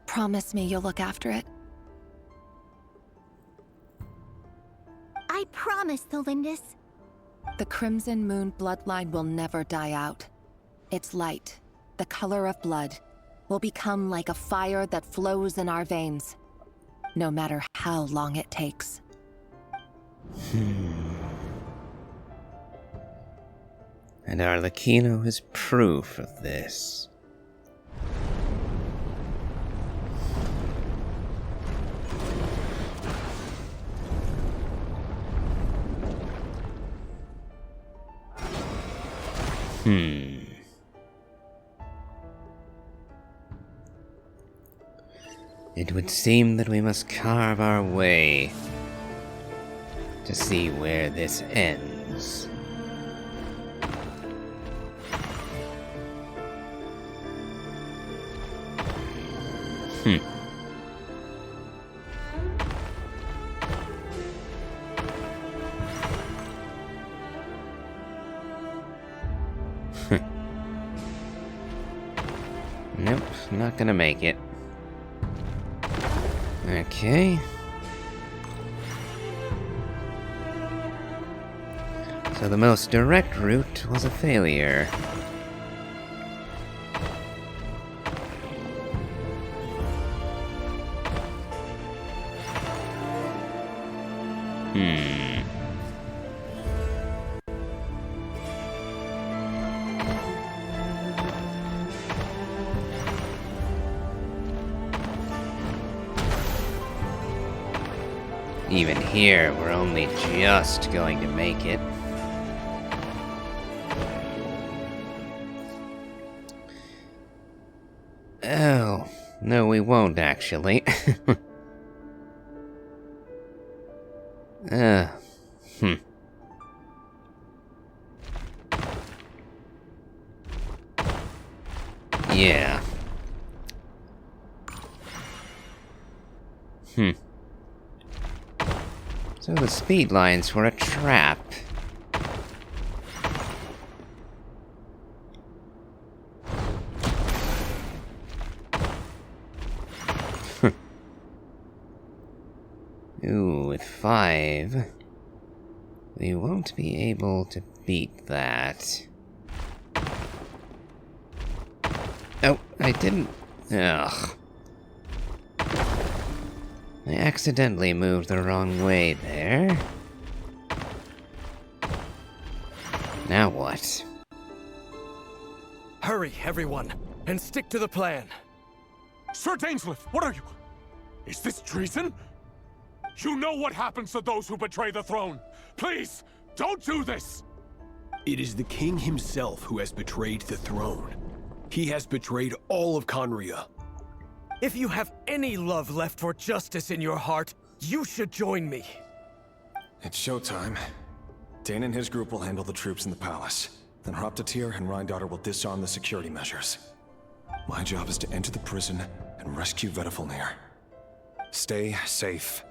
Promise me you'll look after it. I promise, the Lindis. The Crimson Moon bloodline will never die out. Its light, the color of blood, will become like a fire that flows in our veins, no matter how long it takes. And Arlecchino is proof of this. It would seem that we must carve our way to see where this ends. Nope, not gonna make it. Okay. So the most direct route was a failure. Even here, we're only just going to make it. Oh, no we won't actually. Yeah. So the speed lines were a trap. Ooh, with 5, we won't be able to beat that. Oh, I didn't... Ugh. I accidentally moved the wrong way there. Now what? Hurry, everyone, and stick to the plan. Sir Dainsleif, what are you? Is this treason? You know what happens to those who betray the throne. Please, don't do this! It is the king himself who has betrayed the throne. He has betrayed all of Conria. If you have any love left for justice in your heart, you should join me. It's showtime. Dane and his group will handle the troops in the palace. Then Hraptatir and Rheindotter will disarm the security measures. My job is to enter the prison and rescue Vedifalnir. Stay safe.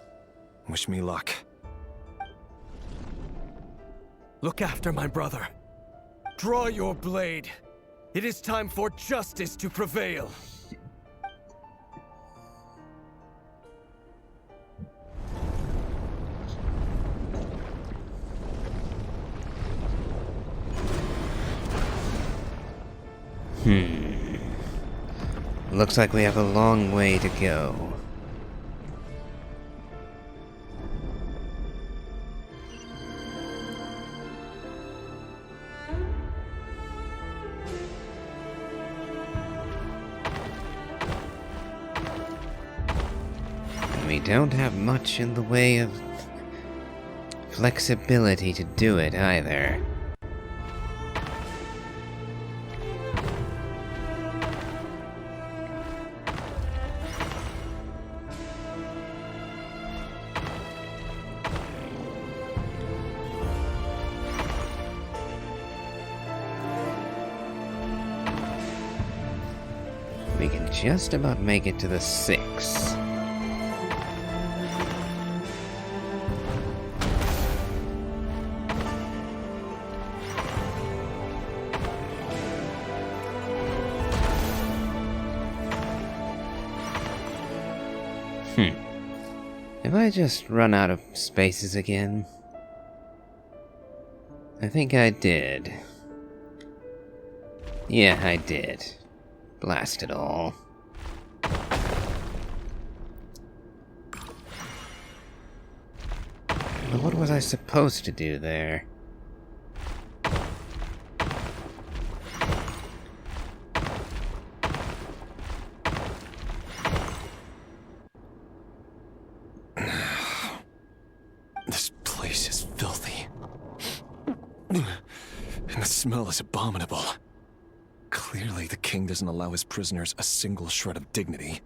Wish me luck. Look after my brother. Draw your blade. It is time for justice to prevail. Looks like we have a long way to go. And we don't have much in the way of flexibility to do it either. We can just about make it to the 6. Have I just run out of spaces again? I think I did. Yeah, I did. Blast it all. But what was I supposed to do there? This place is filthy. And the smell is abominable. Clearly, the king doesn't allow his prisoners a single shred of dignity.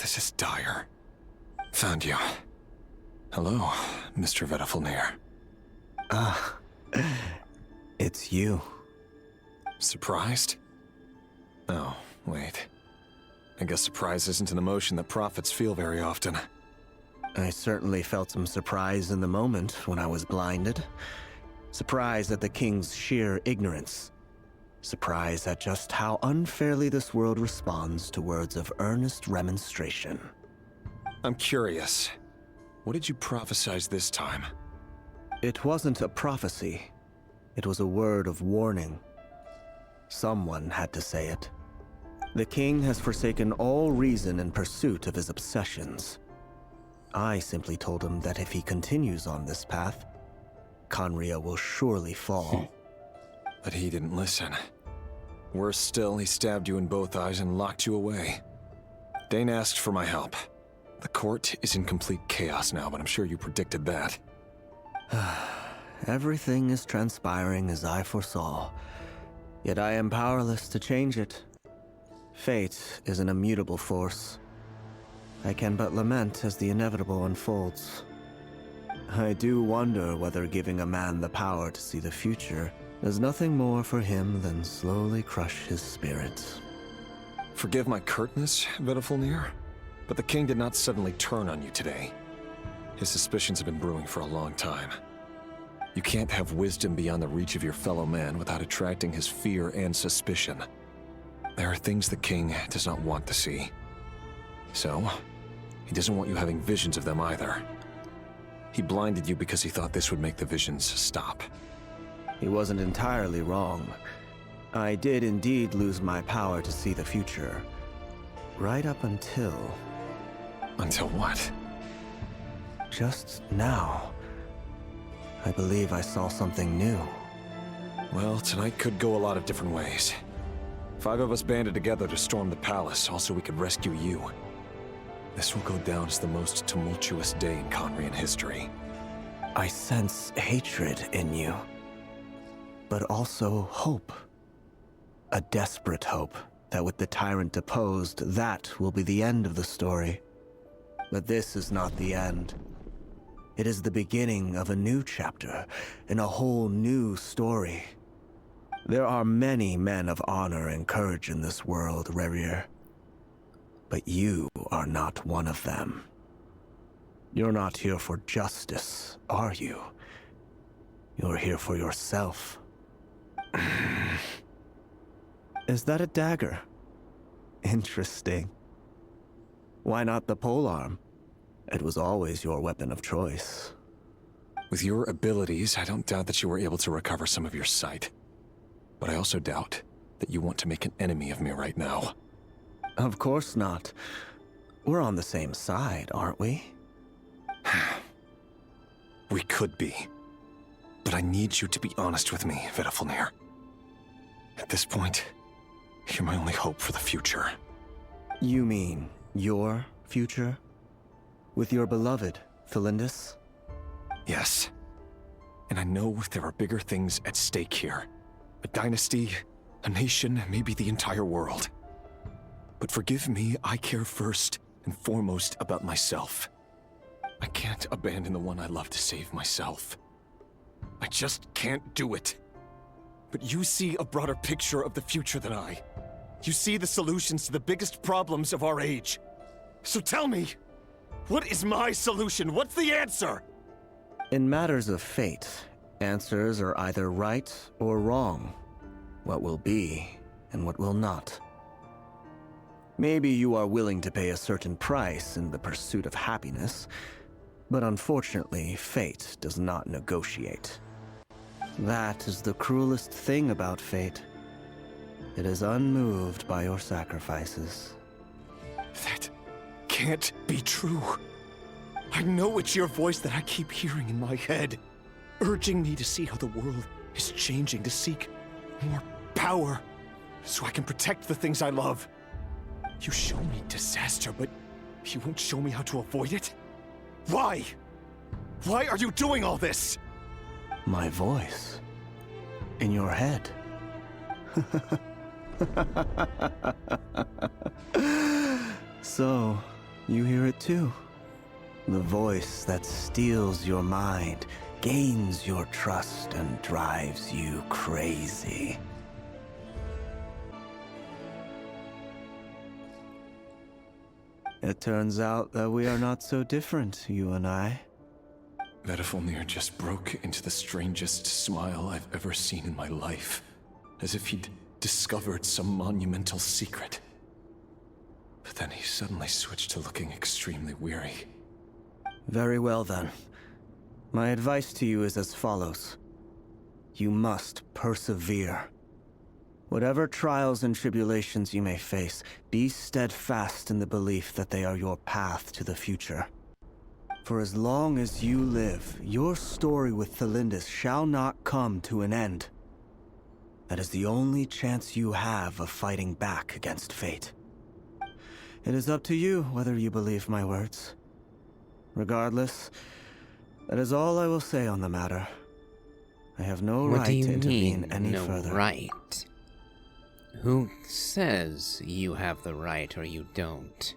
This is dire. Found you. Hello, Mr. Vedafilnir. Ah, it's you. Surprised? Oh, wait. I guess surprise isn't an emotion that prophets feel very often. I certainly felt some surprise in the moment when I was blinded. Surprise at the king's sheer ignorance. Surprise at just how unfairly this world responds to words of earnest remonstration. I'm curious. What did you prophesize this time? It wasn't a prophecy. It was a word of warning. Someone had to say it. The king has forsaken all reason in pursuit of his obsessions. I simply told him that if he continues on this path, Khaenri'ah will surely fall. But he didn't listen. Worse still, he stabbed you in both eyes and locked you away. Dane asked for my help. The court is in complete chaos now, but I'm sure you predicted that. Everything is transpiring as I foresaw, yet I am powerless to change it. Fate is an immutable force. I can but lament as the inevitable unfolds. I do wonder whether giving a man the power to see the future does nothing more for him than slowly crush his spirit. Forgive my curtness, Vedafilnir, but the king did not suddenly turn on you today. His suspicions have been brewing for a long time. You can't have wisdom beyond the reach of your fellow man without attracting his fear and suspicion. There are things the king does not want to see. So, he doesn't want you having visions of them either. He blinded you because he thought this would make the visions stop. He wasn't entirely wrong. I did indeed lose my power to see the future. Right up until... Until what? Just now. I believe I saw something new. Well, tonight could go a lot of different ways. 5 of us banded together to storm the palace, also we could rescue you. This will go down as the most tumultuous day in Khaenri'ah history. I sense hatred in you. But also hope. A desperate hope that with the tyrant deposed, that will be the end of the story. But this is not the end. It is the beginning of a new chapter, in a whole new story. There are many men of honor and courage in this world, Rerir. But you are not one of them. You're not here for justice, are you? You're here for yourself. Is that a dagger? Interesting. Why not the polearm? It was always your weapon of choice. With your abilities, I don't doubt that you were able to recover some of your sight. But I also doubt that you want to make an enemy of me right now. Of course not. We're on the same side, aren't we? We could be. But I need you to be honest with me, Vedafilnir. At this point, you're my only hope for the future. You mean your future? With your beloved, Felindis? Yes. And I know there are bigger things at stake here. A dynasty, a nation, maybe the entire world. But forgive me, I care first and foremost about myself. I can't abandon the one I love to save myself. I just can't do it. But you see a broader picture of the future than I. You see the solutions to the biggest problems of our age. So tell me, what is my solution? What's the answer? In matters of fate, answers are either right or wrong. What will be and what will not. Maybe you are willing to pay a certain price in the pursuit of happiness, but unfortunately, fate does not negotiate. That is the cruelest thing about fate. It is unmoved by your sacrifices. That can't be true. I know it's your voice that I keep hearing in my head, urging me to see how the world is changing, to seek more power, so I can protect the things I love. You show me disaster, but you won't show me how to avoid it? Why? Why are you doing all this? My voice. In your head. So, you hear it too? The voice that steals your mind, gains your trust, and drives you crazy. It turns out that we are not so different, you and I. Vediflnir just broke into the strangest smile I've ever seen in my life, as if he'd discovered some monumental secret. But then he suddenly switched to looking extremely weary. Very well then. My advice to you is as follows. You must persevere. Whatever trials and tribulations you may face, be steadfast in the belief that they are your path to the future. For as long as you live, your story with Thelindis shall not come to an end. That is the only chance you have of fighting back against fate. It is up to you whether you believe my words. Regardless, that is all I will say on the matter. I have no right to intervene any further. Right? Who says you have the right or you don't?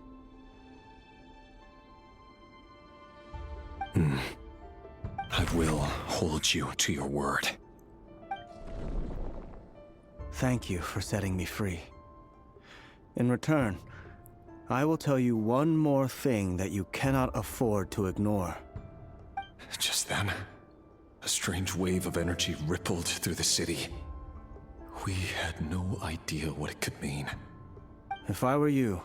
I will hold you to your word. Thank you for setting me free. In return, I will tell you one more thing that you cannot afford to ignore. Just then, a strange wave of energy rippled through the city. We had no idea what it could mean. If I were you,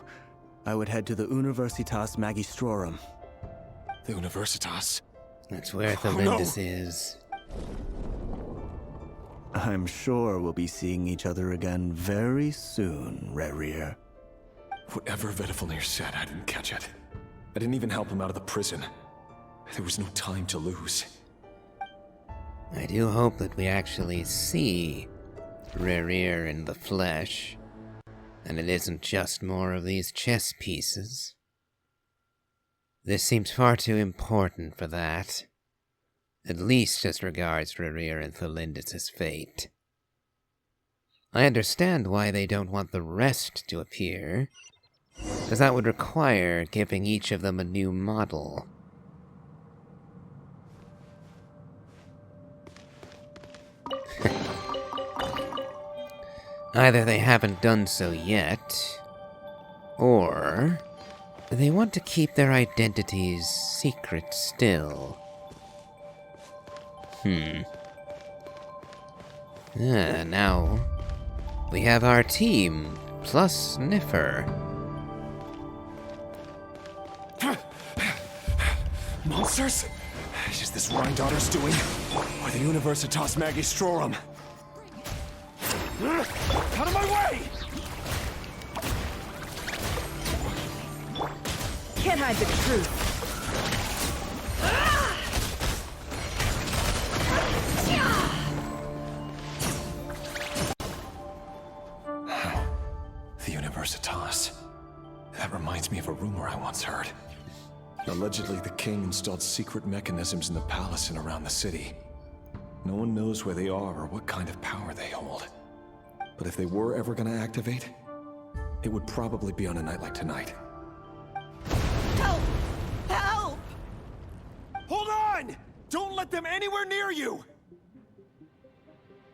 I would head to the Universitas Magistrorum. The Universitas? That's where Thelindis is. I'm sure we'll be seeing each other again very soon, Rerir. Whatever Vediflnir said, I didn't catch it. I didn't even help him out of the prison. There was no time to lose. I do hope that we actually see Rerir in the flesh, and it isn't just more of these chess pieces. This seems far too important for that. At least as regards Rerir and Thelindis' fate. I understand why they don't want the rest to appear, because that would require giving each of them a new model. Either they haven't done so yet, or they want to keep their identities secret still. Now we have our team, plus Niffer. Monsters? Is this Rhindaughter's doing? Or the Universitas Magistrorum? Out of my way! Can't hide the truth. The Universitas. That reminds me of a rumor I once heard. Allegedly, the king installed secret mechanisms in the palace and around the city. No one knows where they are or what kind of power they hold. But if they were ever going to activate, it would probably be on a night like tonight. Help! Help! Hold on! Don't let them anywhere near you!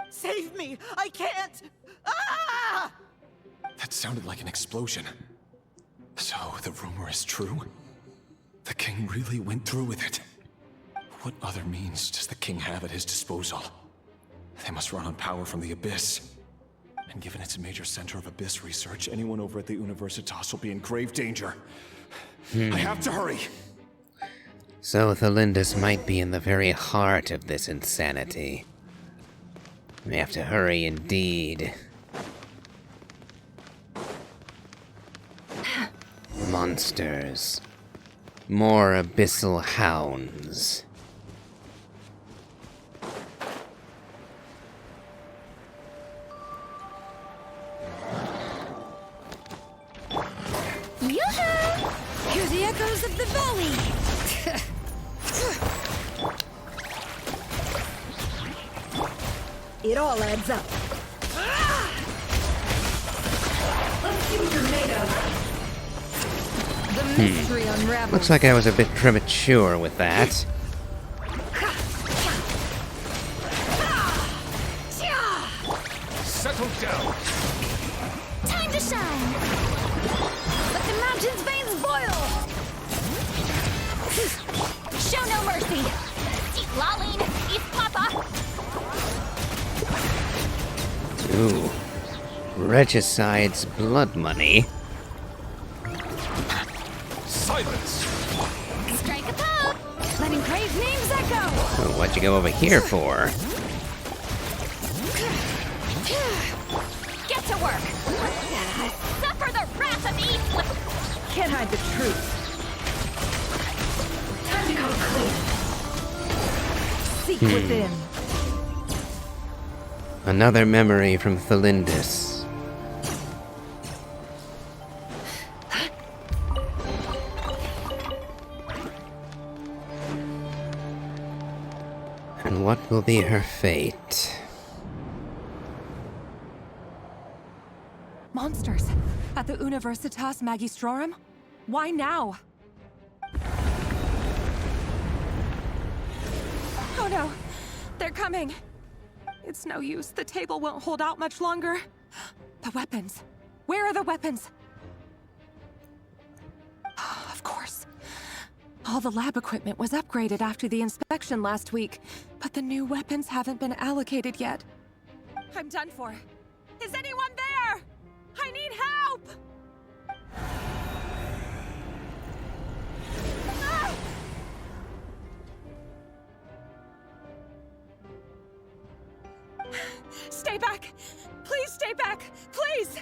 Save me! I can't! Ah! That sounded like an explosion. So, the rumor is true? The king really went through with it. What other means does the king have at his disposal? They must run on power from the Abyss. And given it's a major center of Abyss research, anyone over at the Universitas will be in grave danger. I have to hurry! So Thelindis might be in the very heart of this insanity. We have to hurry indeed. Monsters. More abyssal hounds. Yoo-hoo! Hear the echoes of the valley! It all adds up. Let's see what you're made of. The mystery unravels. Looks like I was a bit premature with that. Settle down. Time to shine! Let the mountain's veins boil! Show no mercy! Eat Laline! Eat Papa! Ooh. Regicide's blood money. Silence! Strike a pop! Letting Krai's names echo! Oh, what'd you go over here for? Get to work! Suffer the wrath of Eastland! Can't hide the truth. Time to come clean. Seek within. Another memory from Thalindis. And what will be her fate? Monsters! At the Universitas Magistrorum? Why now? Oh no! They're coming! It's no use. The table won't hold out much longer. The weapons. Where are the weapons? Of course. All the lab equipment was upgraded after the inspection last week, but the new weapons haven't been allocated yet. I'm done for. Is anyone there? I need help! Ah! Stay back! Please stay back! Please!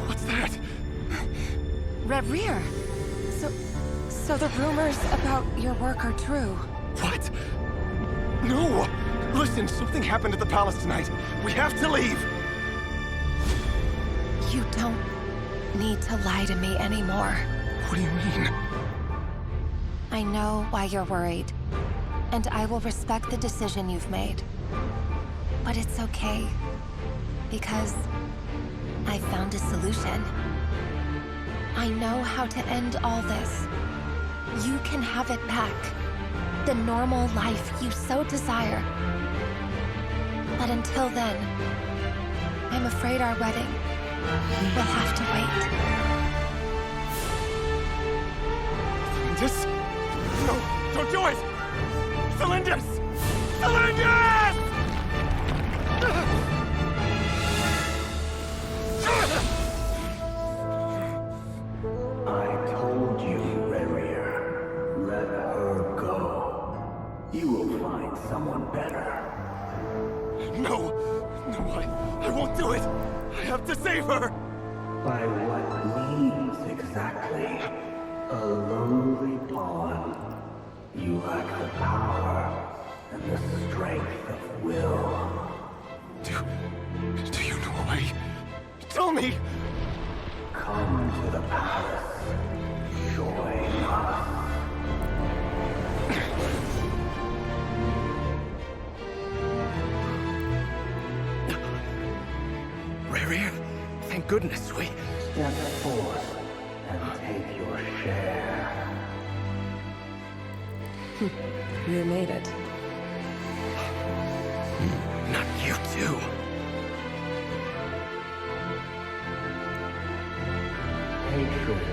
What's that? Reverie! So the rumors about your work are true. What? No! Listen, something happened at the palace tonight. We have to leave! You don't need to lie to me anymore. What do you mean? I know why you're worried, and I will respect the decision you've made. But it's okay, because I found a solution. I know how to end all this. You can have it back. The normal life you so desire. But until then, I'm afraid our wedding will have to wait. Thalindis? No, don't do it! Thalindis! Thalindis! I told you, Reverie. Let her go. You will find someone better. No! No, I won't do it! I have to save her! By what means exactly? A lowly pawn. You lack the power and the strength of will. Do you know a way? Tell me! Come to the palace. Join us. Reverie, thank goodness we... Step forth and take your share. You made it. Not you too. Hatred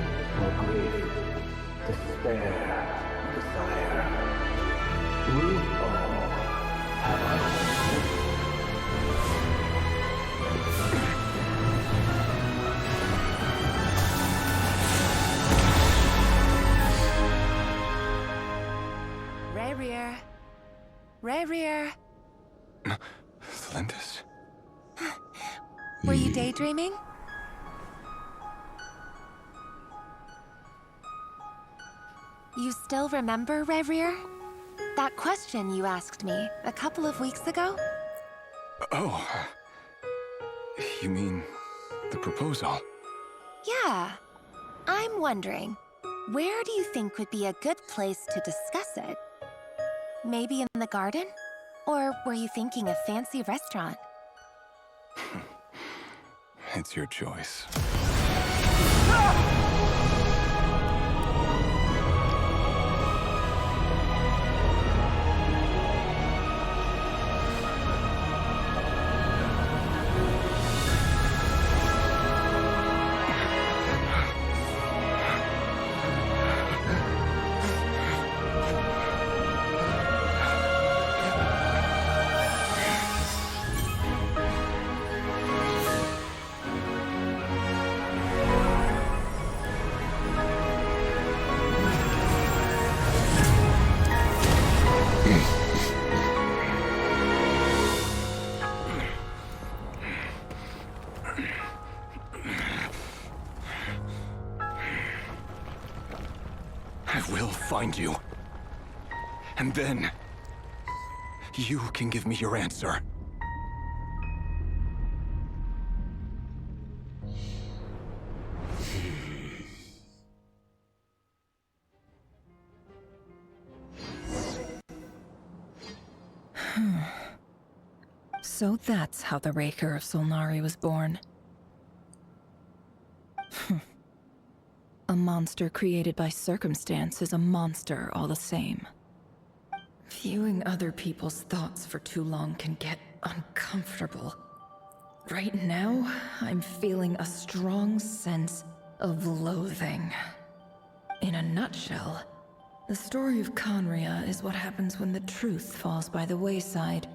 or grief, despair, or desire. We all have our own. Rayrear. Rayrear. Lindis? Were you daydreaming? You still remember, Rayrear? That question you asked me a couple of weeks ago? Oh. You mean the proposal? Yeah. I'm wondering, where do you think would be a good place to discuss it? Maybe in the garden? Or were you thinking a fancy restaurant? It's your choice. I will find you. And then, you can give me your answer. So that's how the Raker of Solnari was born. A monster created by circumstance is a monster all the same. Viewing other people's thoughts for too long can get uncomfortable. Right now, I'm feeling a strong sense of loathing. In a nutshell, the story of Conria is what happens when the truth falls by the wayside.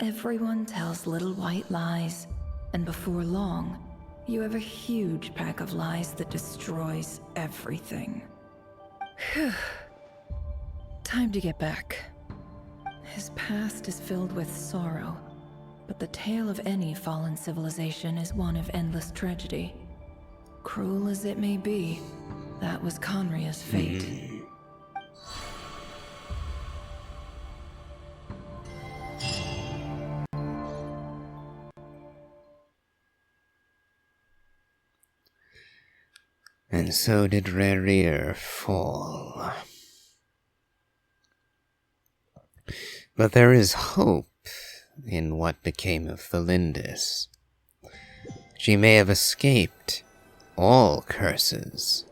Everyone tells little white lies, and before long, you have a huge pack of lies that destroys everything. Phew. Time to get back. His past is filled with sorrow, but the tale of any fallen civilization is one of endless tragedy. Cruel as it may be, that was Conria's fate. And so did Rayrear fall. But there is hope in what became of Felindis. She may have escaped all curses.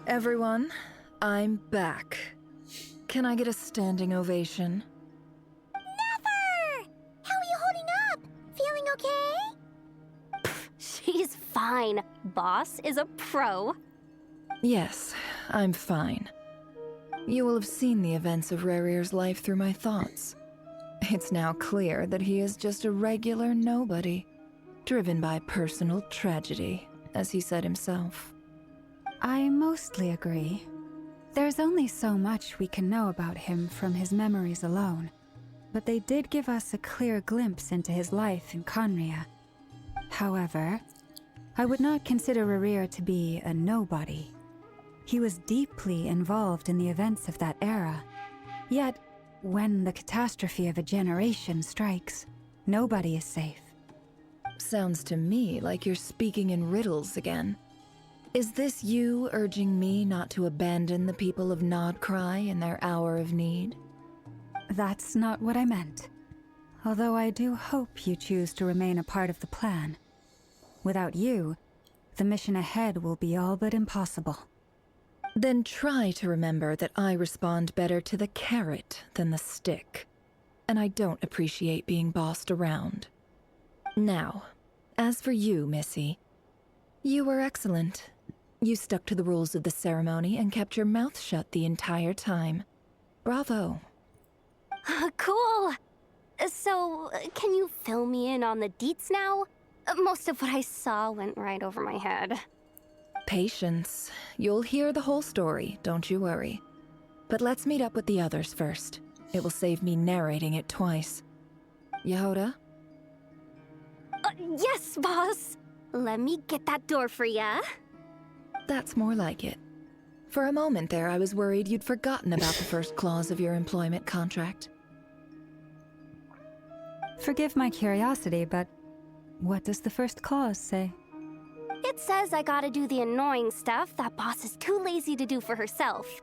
Everyone, I'm back. Can I get a standing ovation? Never! How are you holding up? Feeling okay? She's fine. Boss is a pro. Yes, I'm fine. You will have seen the events of Rayrear's life through my thoughts. It's now clear that he is just a regular nobody, driven by personal tragedy, as he said himself. I mostly agree. There's only so much we can know about him from his memories alone, but they did give us a clear glimpse into his life in Conria. However, I would not consider Rayrear to be a nobody. He was deeply involved in the events of that era. Yet, when the catastrophe of a generation strikes, nobody is safe. Sounds to me like you're speaking in riddles again. Is this you urging me not to abandon the people of Krai in their hour of need? That's not what I meant. Although I do hope you choose to remain a part of the plan. Without you, the mission ahead will be all but impossible. Then try to remember that I respond better to the carrot than the stick. and I don't appreciate being bossed around. Now, as for you, Missy, you were excellent. You stuck to the rules of the ceremony and kept your mouth shut the entire time. Bravo. Cool. So, can you fill me in on the deets now? Most of what I saw went right over my head. Patience. You'll hear the whole story, don't you worry. But let's meet up with the others first. It will save me narrating it twice. Yehoda? Yes, boss! Let me get that door for ya. That's more like it. For a moment there, I was worried you'd forgotten about the first clause of your employment contract. Forgive my curiosity, but what does the first clause say? It says I gotta do the annoying stuff that boss is too lazy to do for herself.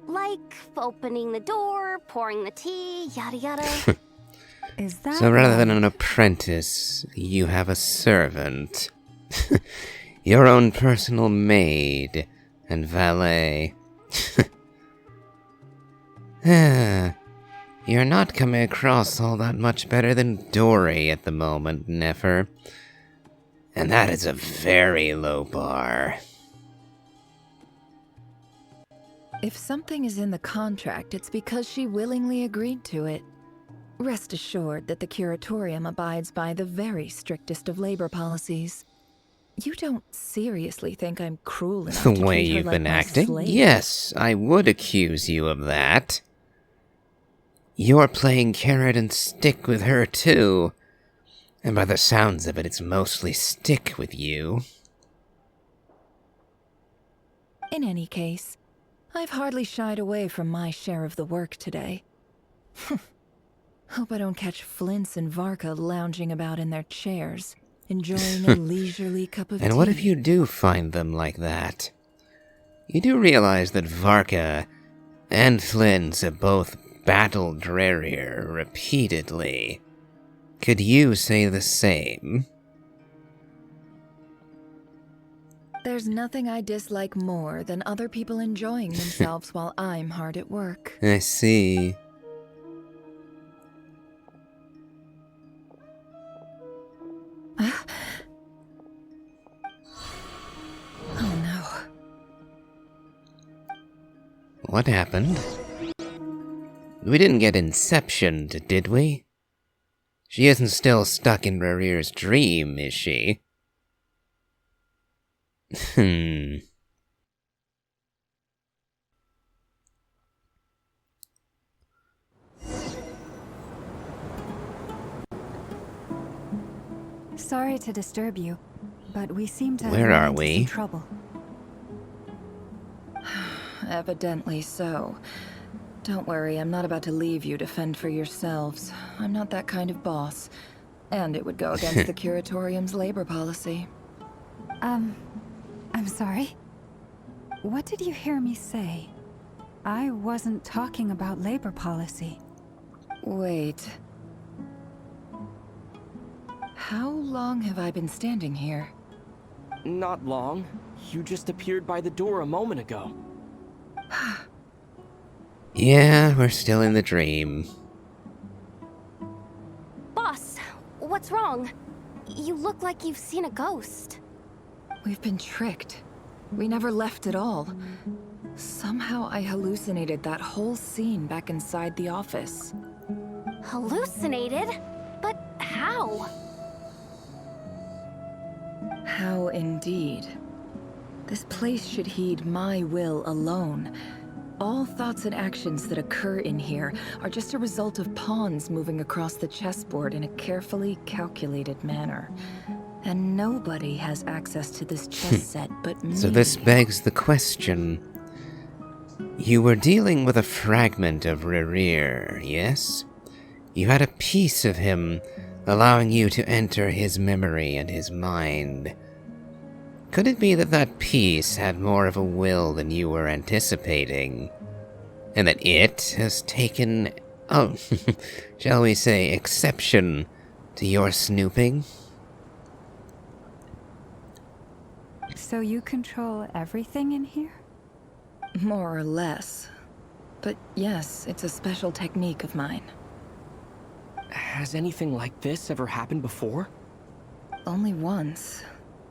Like opening the door, pouring the tea, yada yada. Is that So rather than an apprentice, you have a servant. Your own personal maid and valet. You're not coming across all that much better than Dory at the moment, Nefer. And that is a very low bar. If something is in the contract, it's because she willingly agreed to it. Rest assured that the Curatorium abides by the very strictest of labor policies. You don't seriously think I'm cruel enough The to way treat her you've like been my acting? slave? Yes, I would accuse you of that. You're playing carrot and stick with her too. And by the sounds of it, it's mostly stick with you. In any case, I've hardly shied away from my share of the work today. Hope I don't catch Flintz and Varka lounging about in their chairs, enjoying a leisurely cup of tea. And what if you do find them like that? You do realize that Varka and Flintz have both battled Drerir repeatedly. Could you say the same? There's nothing I dislike more than other people enjoying themselves while I'm hard at work. I see. Oh no. What happened? We didn't get inceptioned, did we? She isn't still stuck in Rerir's dream, is she? Sorry to disturb you, but we seem to Where run are into we? some trouble. Evidently so. Don't worry, I'm not about to leave you to fend for yourselves. I'm not that kind of boss. And it would go against the Curatorium's labor policy. I'm sorry. What did you hear me say? I wasn't talking about labor policy. Wait. How long have I been standing here? Not long. You just appeared by the door a moment ago. Yeah, we're still in the dream. Boss, what's wrong? You look like you've seen a ghost. We've been tricked. We never left at all. Somehow I hallucinated that whole scene back inside the office. Hallucinated? But how? How indeed. This place should heed my will alone. All thoughts and actions that occur in here are just a result of pawns moving across the chessboard in a carefully calculated manner. And nobody has access to this chess set but me. So this begs the question. You were dealing with a fragment of Rerir, yes? You had a piece of him, allowing you to enter his memory and his mind. Could it be that that piece had more of a will than you were anticipating? And that it has taken, shall we say, exception to your snooping? So you control everything in here? More or less. But yes, it's a special technique of mine. Has anything like this ever happened before? Only once.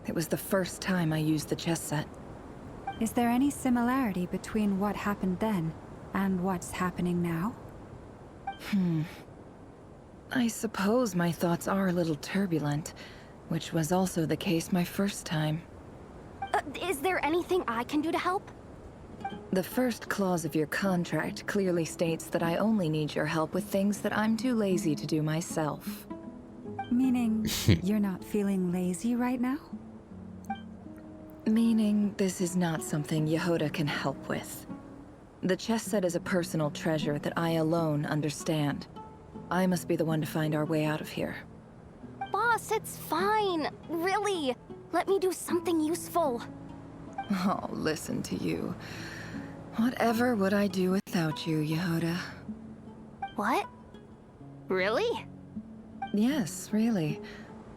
It was the first time I used the chess set. Is there any similarity between what happened then and what's happening now? I suppose my thoughts are a little turbulent, which was also the case my first time. Is there anything I can do to help? The first clause of your contract clearly states that I only need your help with things that I'm too lazy to do myself. Meaning, you're not feeling lazy right now? Meaning, this is not something Yehoda can help with. The chess set is a personal treasure that I alone understand. I must be the one to find our way out of here. Boss, it's fine. Really. Let me do something useful. Oh, listen to you. Whatever would I do without you, Yehoda? What? Really? Yes, really.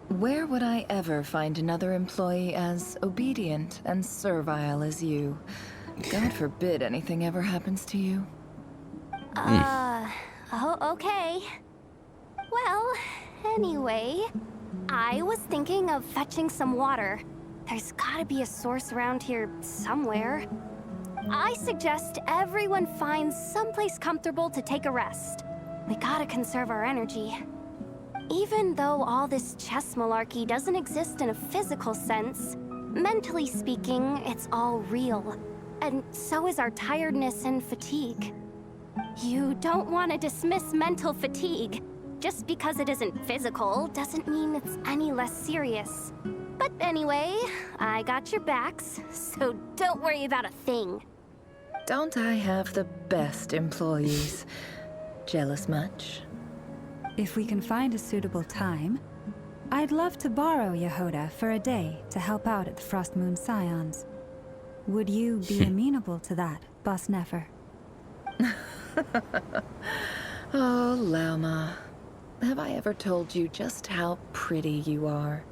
Where would I ever find another employee as obedient and servile as you? God forbid anything ever happens to you. Oh, okay. Well, anyway, I was thinking of fetching some water. There's gotta be a source around here somewhere. I suggest everyone finds someplace comfortable to take a rest. We gotta conserve our energy. Even though all this chess malarkey doesn't exist in a physical sense, mentally speaking, it's all real. And so is our tiredness and fatigue. You don't want to dismiss mental fatigue. Just because it isn't physical doesn't mean it's any less serious. But anyway, I got your backs, so don't worry about a thing. Don't I have the best employees? Jealous much? If we can find a suitable time, I'd love to borrow Yehoda for a day to help out at the Frost Moon Scions. Would you be amenable to that, Boss Nefer? Oh, Lauma. Have I ever told you just how pretty you are?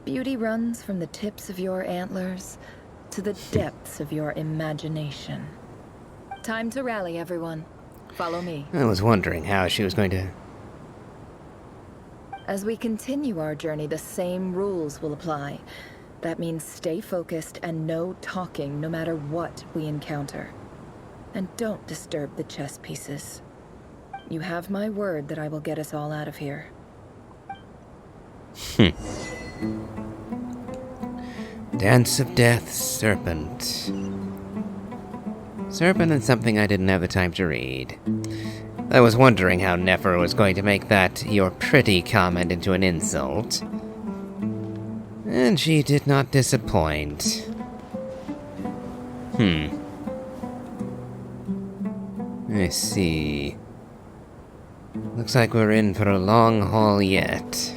Beauty runs from the tips of your antlers to the depths of your imagination. Time to rally, everyone. Follow me. I was wondering how she was going to... As we continue our journey, the same rules will apply. That means stay focused and no talking no matter what we encounter. And don't disturb the chess pieces. You have my word that I will get us all out of here. Dance of Death, Serpent. Serpent and something I didn't have the time to read. I was wondering how Nefer was going to make that "you're pretty" comment into an insult. And she did not disappoint. I see. Looks like we're in for a long haul yet.